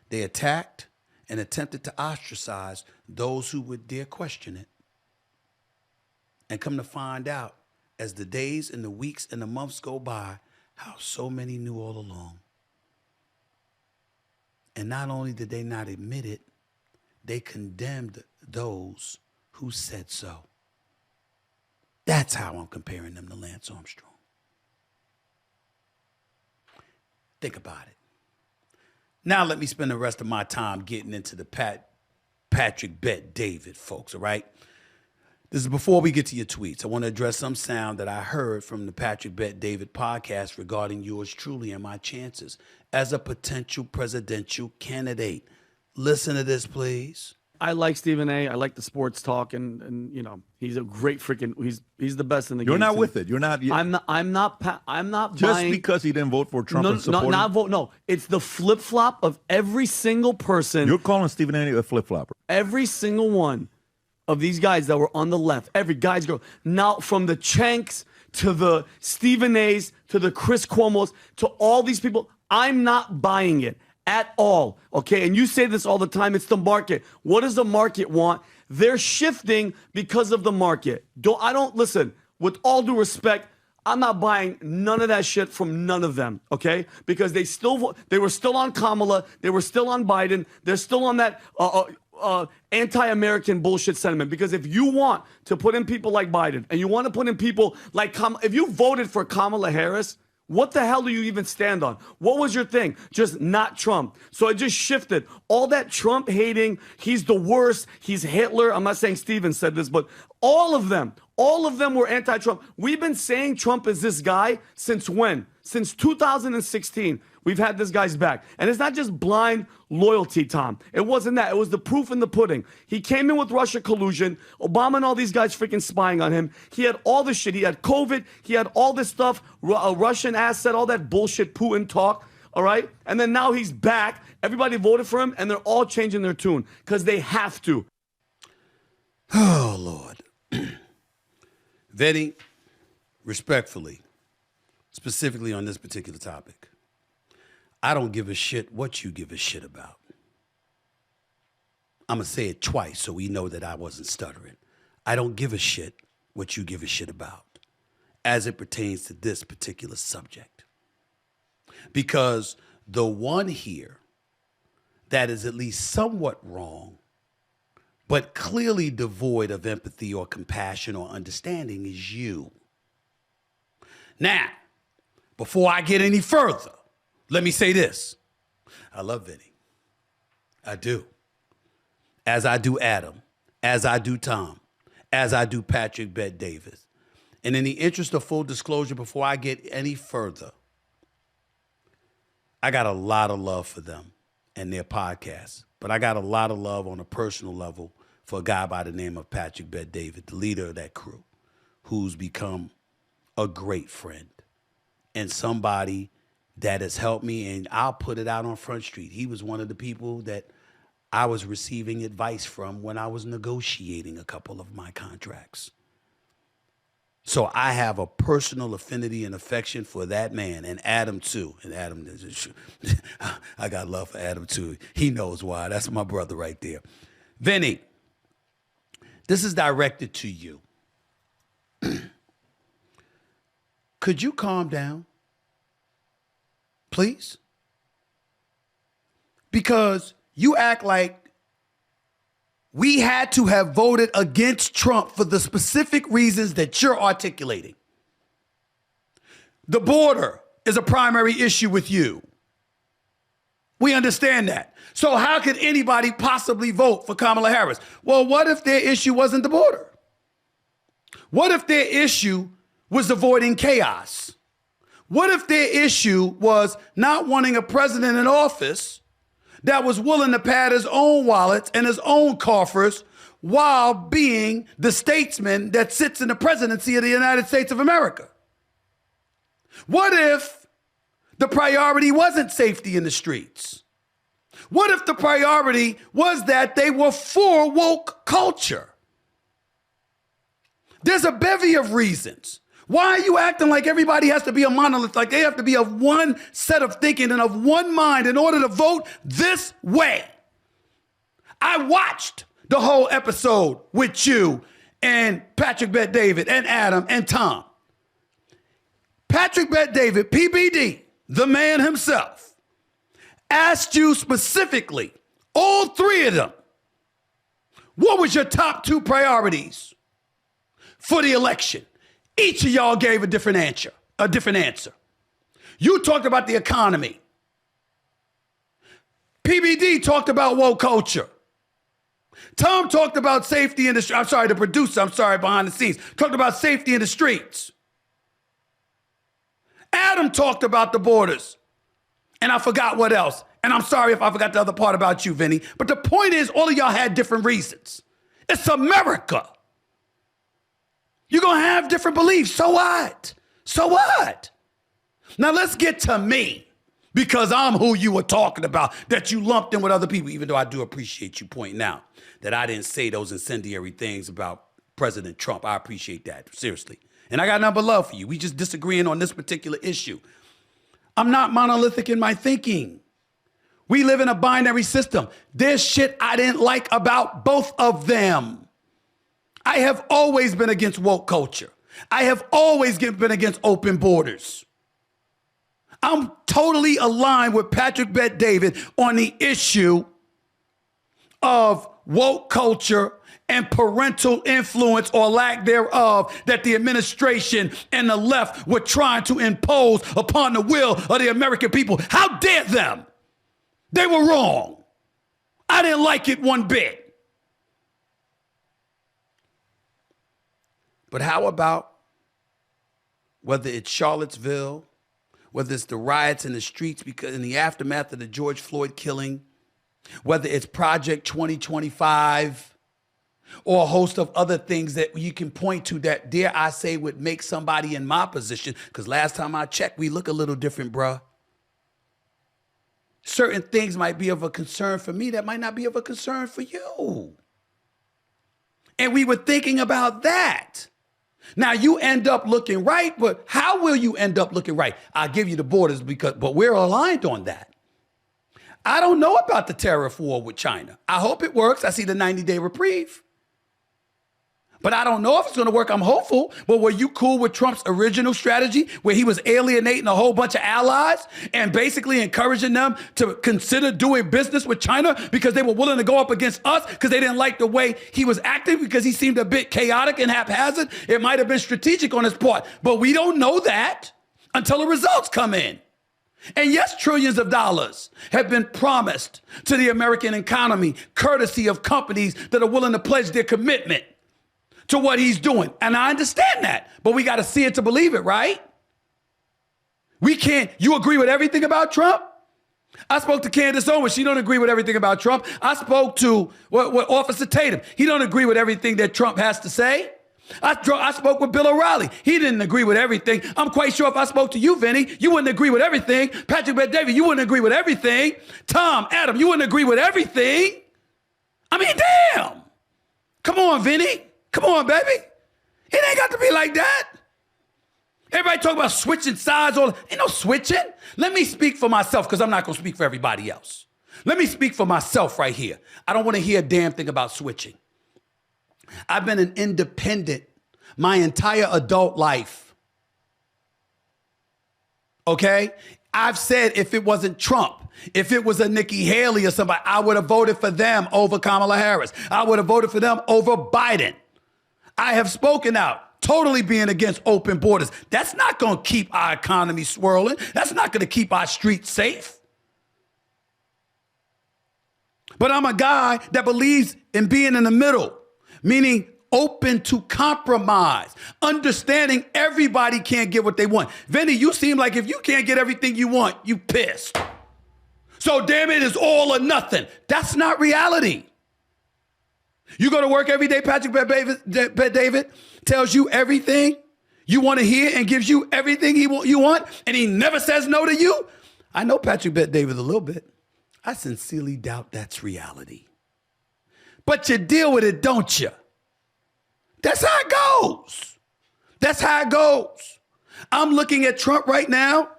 [SPEAKER 1] They attacked and attempted to ostracize those who would dare question it. And come to find out, as the days and the weeks and the months go by, how so many knew all along. And not only did they not admit it, they condemned those who said so. That's how I'm comparing them to Lance Armstrong. Think about it. Now let me spend the rest of my time getting into the Patrick Bet David, folks, all right? This is before we get to your tweets. I want to address some sound that I heard from the Patrick Bet David podcast regarding yours truly and my chances as a potential presidential candidate. Listen to this, please.
[SPEAKER 3] I like Stephen A. I like the sports talk, and you know, he's a great freaking. He's the best in the game.
[SPEAKER 4] You're not with it. You're not.
[SPEAKER 3] I'm not
[SPEAKER 4] Just
[SPEAKER 3] buying,
[SPEAKER 4] because he didn't vote for Trump and support
[SPEAKER 3] not vote. No, it's the flip flop of every single person.
[SPEAKER 4] You're calling Stephen A. a flip flopper.
[SPEAKER 3] Every single one of these guys that were on the left, every guy's girl. Now, from the Chanks to the Stephen A's to the Chris Cuomo's to all these people, I'm not buying it at all, okay? And you say this all the time, it's the market. What does the market want? They're shifting because of the market. Listen, with all due respect, I'm not buying none of that shit from none of them, okay? Because they were still on Kamala, they were still on Biden, they're still on that anti-American bullshit sentiment. Because if you want to put in people like Biden, and you want to put in people like if you voted for Kamala Harris, what the hell do you even stand on? What was your thing? Just not Trump. So it just shifted. All that Trump hating, he's the worst, he's Hitler. I'm not saying Steven said this, but all of them were anti-Trump. We've been saying Trump is this guy since when? Since 2016. We've had this guy's back. And it's not just blind loyalty, Tom. It wasn't that. It was the proof in the pudding. He came in with Russia collusion. Obama and all these guys freaking spying on him. He had all this shit. He had COVID. He had all this stuff, a Russian asset, all that bullshit Putin talk, all right? And then now he's back. Everybody voted for him, and they're all changing their tune because they have to.
[SPEAKER 1] Oh, Lord. Vetting, respectfully, specifically on this particular topic, I don't give a shit what you give a shit about. I'm going to say it twice so we know that I wasn't stuttering. I don't give a shit what you give a shit about as it pertains to this particular subject. Because the one here that is at least somewhat wrong, but clearly devoid of empathy or compassion or understanding is you. Now, before I get any further, let me say this. I love Vinny. I do. As I do Adam, as I do Tom, as I do Patrick Bet Davis. And in the interest of full disclosure, before I get any further, I got a lot of love for them and their podcasts. But I got a lot of love on a personal level for a guy by the name of Patrick Bet David, the leader of that crew, who's become a great friend and somebody that has helped me, and I'll put it out on Front Street. He was one of the people that I was receiving advice from when I was negotiating a couple of my contracts. So I have a personal affinity and affection for that man, and Adam too. And Adam, I got love for Adam too. He knows why. That's my brother right there. Vinny, this is directed to you. Could you calm down? Please? Because you act like we had to have voted against Trump for the specific reasons that you're articulating. The border is a primary issue with you. We understand that. So how could anybody possibly vote for Kamala Harris? Well, what if their issue wasn't the border? What if their issue was avoiding chaos? What if their issue was not wanting a president in office that was willing to pad his own wallets and his own coffers while being the statesman that sits in the presidency of the United States of America? What if the priority wasn't safety in the streets? What if the priority was that they were for woke culture? There's a bevy of reasons Why are you acting like everybody has to be a monolith, like they have to be of one set of thinking and of one mind in order to vote this way? I watched the whole episode with you and Patrick Bet-David and Adam and Tom. Patrick Bet-David, PBD, the man himself, asked you specifically, all three of them, what was your top two priorities for the election? Each of y'all gave a different answer. You talked about the economy. PBD talked about woke culture. Tom talked about safety in the, the producer, behind the scenes, talked about safety in the streets. Adam talked about the borders. And I forgot what else. And I'm sorry if I forgot the other part about you, Vinny. But the point is, all of y'all had different reasons. It's America. You're going to have different beliefs. So what? So what? Now let's get to me, because I'm who you were talking about, that you lumped in with other people, even though I do appreciate you pointing out that I didn't say those incendiary things about President Trump. I appreciate that, seriously. And I got nothing but love for you. We just disagreeing on this particular issue. I'm not monolithic in my thinking. We live in a binary system. There's shit I didn't like about both of them. I have always been against woke culture. I have always been against open borders. I'm totally aligned with Patrick Bet-David on the issue of woke culture and parental influence or lack thereof that the administration and the left were trying to impose upon the will of the American people. How dare them? They were wrong. I didn't like it one bit. But how about whether it's Charlottesville, whether it's the riots in the streets because in the aftermath of the George Floyd killing, whether it's Project 2025, or a host of other things that you can point to that, dare I say, would make somebody in my position, because last time I checked, we look a little different, bruh. Certain things might be of a concern for me that might not be of a concern for you. And we were thinking about that. Now you end up looking right, but how will you end up looking right? I'll give you the borders but we're aligned on that. I don't know about the tariff war with China. I hope it works. I see the 90-day reprieve. But I don't know if it's going to work. I'm hopeful. But were you cool with Trump's original strategy where he was alienating a whole bunch of allies and basically encouraging them to consider doing business with China because they were willing to go up against us because they didn't like the way he was acting because he seemed a bit chaotic and haphazard? It might have been strategic on his part, but we don't know that until the results come in. And yes, trillions of dollars have been promised to the American economy courtesy of companies that are willing to pledge their commitment to what he's doing. And I understand that, but we got to see it to believe it, right? We can't, you agree with everything about Trump? I spoke to Candace Owens. She don't agree with everything about Trump. I spoke to what Officer Tatum. He don't agree with everything that Trump has to say. I spoke with Bill O'Reilly. He didn't agree with everything. I'm quite sure if I spoke to you, Vinny, you wouldn't agree with everything. Patrick Bet-David, you wouldn't agree with everything. Tom, Adam, you wouldn't agree with everything. I mean, damn. Come on, Vinny. Come on, baby. It ain't got to be like that. Everybody talk about switching sides. Ain't no switching. Let me speak for myself because I'm not going to speak for everybody else. Let me speak for myself right here. I don't want to hear a damn thing about switching. I've been an independent my entire adult life. Okay? I've said if it wasn't Trump, if it was a Nikki Haley or somebody, I would have voted for them over Kamala Harris. I would have voted for them over Biden. I have spoken out, totally being against open borders. That's not going to keep our economy swirling. That's not going to keep our streets safe. But I'm a guy that believes in being in the middle, meaning open to compromise, understanding everybody can't get what they want. Vinny, you seem like if you can't get everything you want, you pissed. So damn it, it's all or nothing. That's not reality. You go to work every day, Patrick Bet-David tells you everything you want to hear and gives you everything you want, and he never says no to you. I know Patrick Bet-David a little bit. I sincerely doubt that's reality. But you deal with it, don't you? That's how it goes. That's how it goes. I'm looking at Trump right now.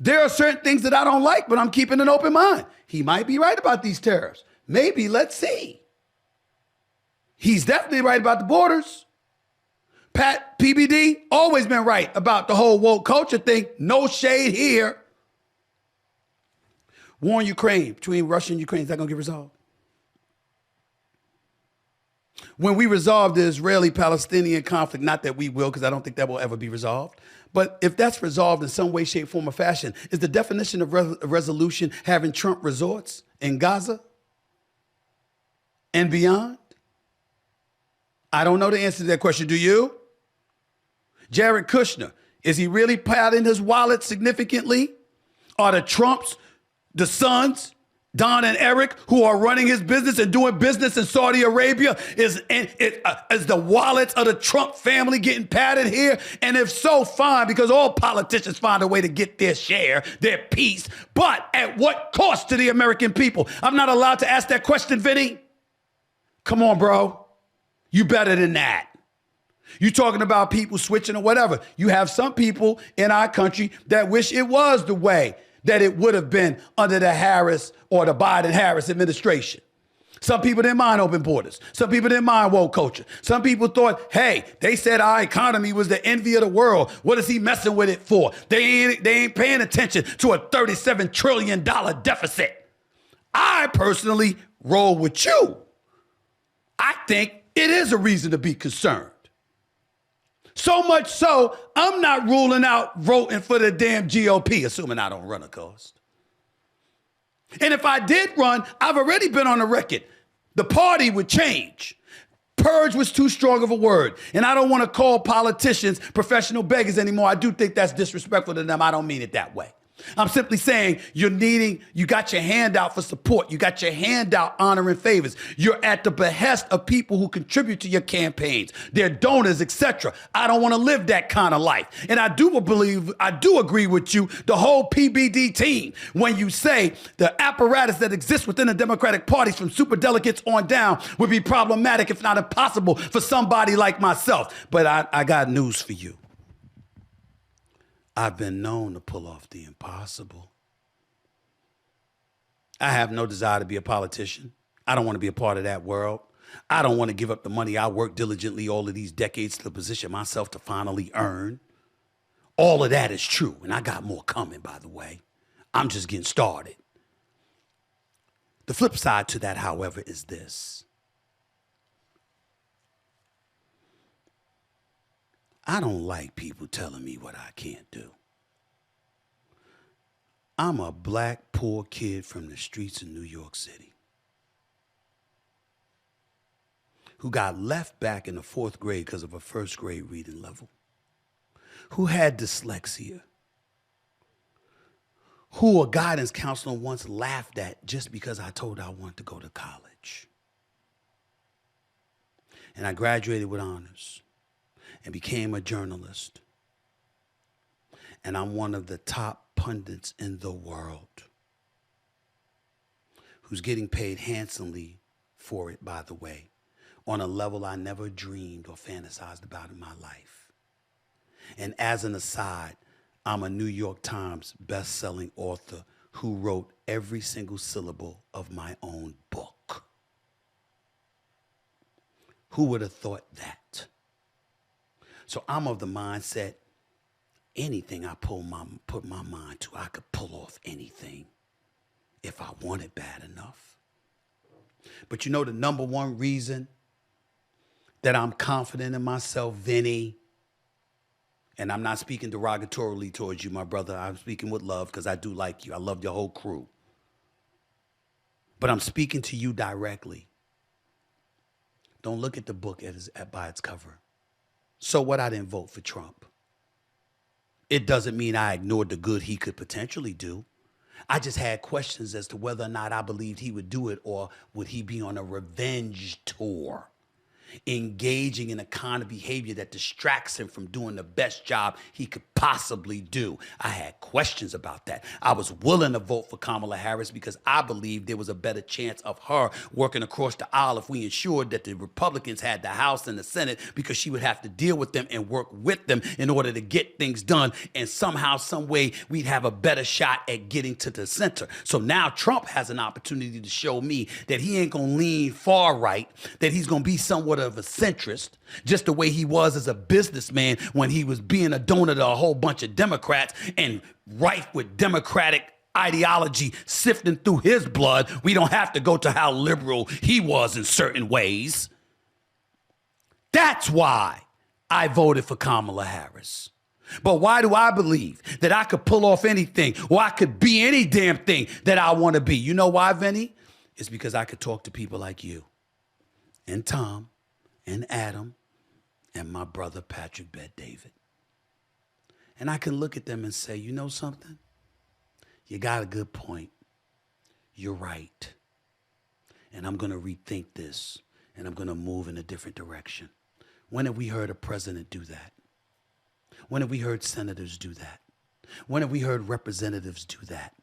[SPEAKER 1] There are certain things that I don't like, but I'm keeping an open mind. He might be right about these tariffs. Maybe, let's see. He's definitely right about the borders. Pat PBD, always been right about the whole woke culture thing. No shade here. War in Ukraine, between Russia and Ukraine, is that going to get resolved? When we resolve the Israeli-Palestinian conflict, not that we will, because I don't think that will ever be resolved, but if that's resolved in some way, shape, form, or fashion, is the definition of resolution having Trump resorts in Gaza and beyond? I don't know the answer to that question. Do you? Jared Kushner, is he really padding his wallet significantly? Are the Trumps, the sons, Don and Eric, who are running his business and doing business in Saudi Arabia, is the wallets of the Trump family getting padded here? And if so, fine, because all politicians find a way to get their share, their piece. But at what cost to the American people? I'm not allowed to ask that question, Vinny. Come on, bro. You better than that. You talking about people switching or whatever. You have some people in our country that wish it was the way that it would have been under the Harris or the Biden-Harris administration. Some people didn't mind open borders. Some people didn't mind woke culture. Some people thought, hey, they said our economy was the envy of the world. What is he messing with it for? They ain't paying attention to a $37 trillion deficit. I personally roll with you. I think it is a reason to be concerned. So much so, I'm not ruling out voting for the damn GOP, assuming I don't run, of course. And if I did run, I've already been on the record. The party would change. Purge was too strong of a word. And I don't want to call politicians professional beggars anymore. I do think that's disrespectful to them. I don't mean it that way. I'm simply saying you got your hand out for support. You got your hand out honoring favors. You're at the behest of people who contribute to your campaigns, their donors, etc. I don't want to live that kind of life. And I do agree with you, the whole PBD team, when you say the apparatus that exists within the Democratic parties from superdelegates on down would be problematic, if not impossible, for somebody like myself. But I got news for you. I've been known to pull off the impossible. I have no desire to be a politician. I don't want to be a part of that world. I don't want to give up the money I worked diligently all of these decades to position myself to finally earn. All of that is true, and I got more coming, by the way. I'm just getting started. The flip side to that, however, is this. I don't like people telling me what I can't do. I'm a black, poor kid from the streets of New York City who got left back in the 4th grade because of a 1st grade reading level, who had dyslexia, who a guidance counselor once laughed at just because I told her I wanted to go to college. And I graduated with honors and became a journalist. And I'm one of the top pundits in the world who's getting paid handsomely for it, by the way, on a level I never dreamed or fantasized about in my life. And as an aside, I'm a New York Times best-selling author who wrote every single syllable of my own book. Who would have thought that? So I'm of the mindset, anything I put my mind to, I could pull off anything if I want it bad enough. But you know the number one reason that I'm confident in myself, Vinny, and I'm not speaking derogatorily towards you, my brother. I'm speaking with love because I do like you. I love your whole crew. But I'm speaking to you directly. Don't look at the book by its cover. So what? I didn't vote for Trump. It doesn't mean I ignored the good he could potentially do. I just had questions as to whether or not I believed he would do it, or would he be on a revenge tour. engaging in a kind of behavior that distracts him from doing the best job he could possibly do. I had questions about that. I was willing to vote for Kamala Harris because I believed there was a better chance of her working across the aisle if we ensured that the Republicans had the House and the Senate, because she would have to deal with them and work with them in order to get things done. And somehow, some way, we'd have a better shot at getting to the center. So now Trump has an opportunity to show me that he ain't going to lean far right, that he's going to be somewhat of a centrist, just the way he was as a businessman when he was being a donor to a whole bunch of Democrats and rife with Democratic ideology sifting through his blood. We don't have to go to how liberal he was in certain ways. That's why I voted for Kamala Harris. But why do I believe that I could pull off anything, or I could be any damn thing that I want to be? You know why, Vinny? It's because I could talk to people like you and Tom and Adam and my brother Patrick Bet-David. And I can look at them and say, you know something? You got a good point. You're right. And I'm going to rethink this, and I'm going to move in a different direction. When have we heard a president do that? When have we heard senators do that? When have we heard representatives do that?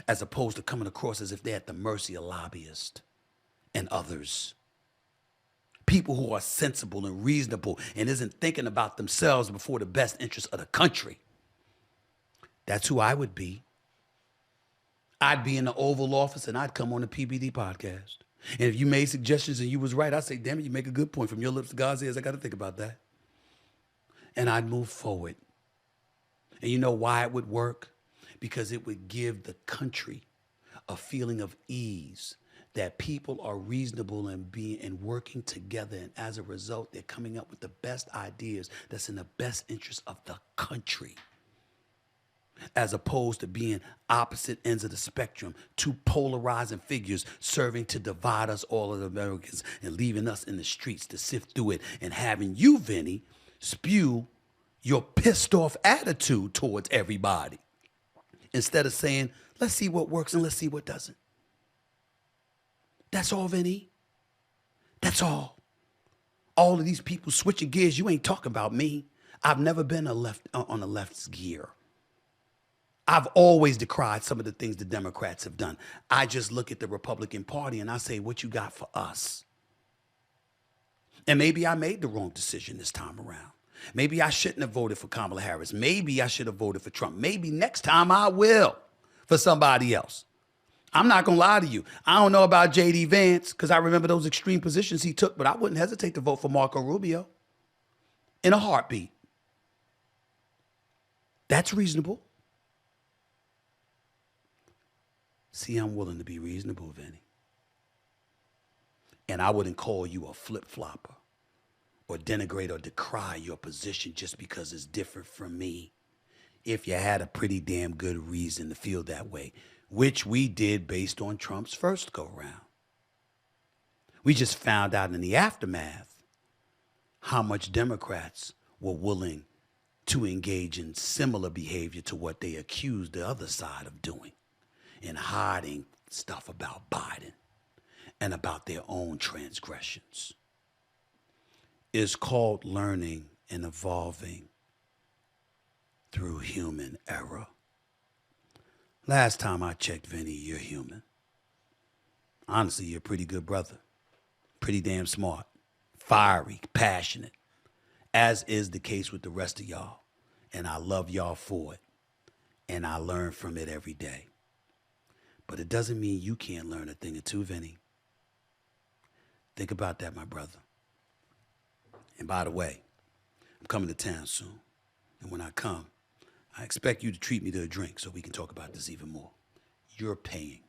[SPEAKER 1] As opposed to coming across as if they're at the mercy of lobbyists and others. People who are sensible and reasonable and isn't thinking about themselves before the best interests of the country. That's who I would be. I'd be in the Oval Office and I'd come on the PBD podcast. And if you made suggestions and you was right, I'd say, damn it, you make a good point. From your lips to God's ears, I got to think about that. And I'd move forward. And you know why it would work? Because it would give the country a feeling of ease, that people are reasonable and working together. And as a result, they're coming up with the best ideas that's in the best interest of the country. As opposed to being opposite ends of the spectrum, two polarizing figures serving to divide us all as Americans and leaving us in the streets to sift through it, and having you, Vinny, spew your pissed off attitude towards everybody instead of saying, let's see what works and let's see what doesn't. That's all, Vinny. That's all. All of these people switching gears, you ain't talking about me. I've never been on the left's gear. I've always decried some of the things the Democrats have done. I just look at the Republican Party and I say, what you got for us? And maybe I made the wrong decision this time around. Maybe I shouldn't have voted for Kamala Harris. Maybe I should have voted for Trump. Maybe next time I will for somebody else. I'm not going to lie to you. I don't know about J.D. Vance because I remember those extreme positions he took, but I wouldn't hesitate to vote for Marco Rubio in a heartbeat. That's reasonable. See, I'm willing to be reasonable, Vinny. And I wouldn't call you a flip-flopper or denigrate or decry your position just because it's different from me if you had a pretty damn good reason to feel that way, which we did based on Trump's first go-round. We just found out in the aftermath how much Democrats were willing to engage in similar behavior to what they accused the other side of doing, in hiding stuff about Biden and about their own transgressions. It's called learning and evolving through human error. Last time I checked, Vinny, you're human. Honestly, you're a pretty good brother. Pretty damn smart, fiery, passionate, as is the case with the rest of y'all. And I love y'all for it. And I learn from it every day. But it doesn't mean you can't learn a thing or two, Vinny. Think about that, my brother. And by the way, I'm coming to town soon. And when I come, I expect you to treat me to a drink so we can talk about this even more. You're paying.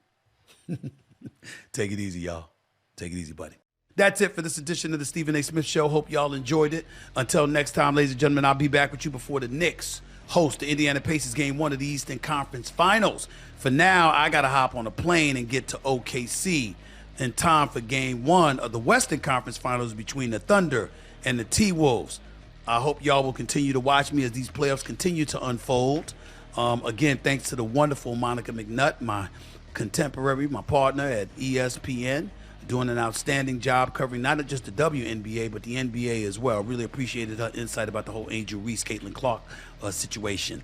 [SPEAKER 1] Take it easy, y'all. Take it easy, buddy. That's it for this edition of the Stephen A. Smith Show. Hope y'all enjoyed it. Until next time, ladies and gentlemen, I'll be back with you before the Knicks host the Indiana Pacers Game 1 of the Eastern Conference Finals. For now, I got to hop on a plane and get to OKC in time for Game 1 of the Western Conference Finals between the Thunder and the T-Wolves. I hope y'all will continue to watch me as these playoffs continue to unfold. Again, thanks to the wonderful Monica McNutt, my contemporary, my partner at ESPN, doing an outstanding job covering not just the WNBA, but the NBA as well. Really appreciated her insight about the whole Angel Reese, Caitlin Clark situation.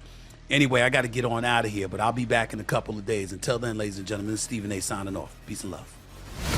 [SPEAKER 1] Anyway, I got to get on out of here, but I'll be back in a couple of days. Until then, ladies and gentlemen, this is Stephen A. signing off. Peace and love.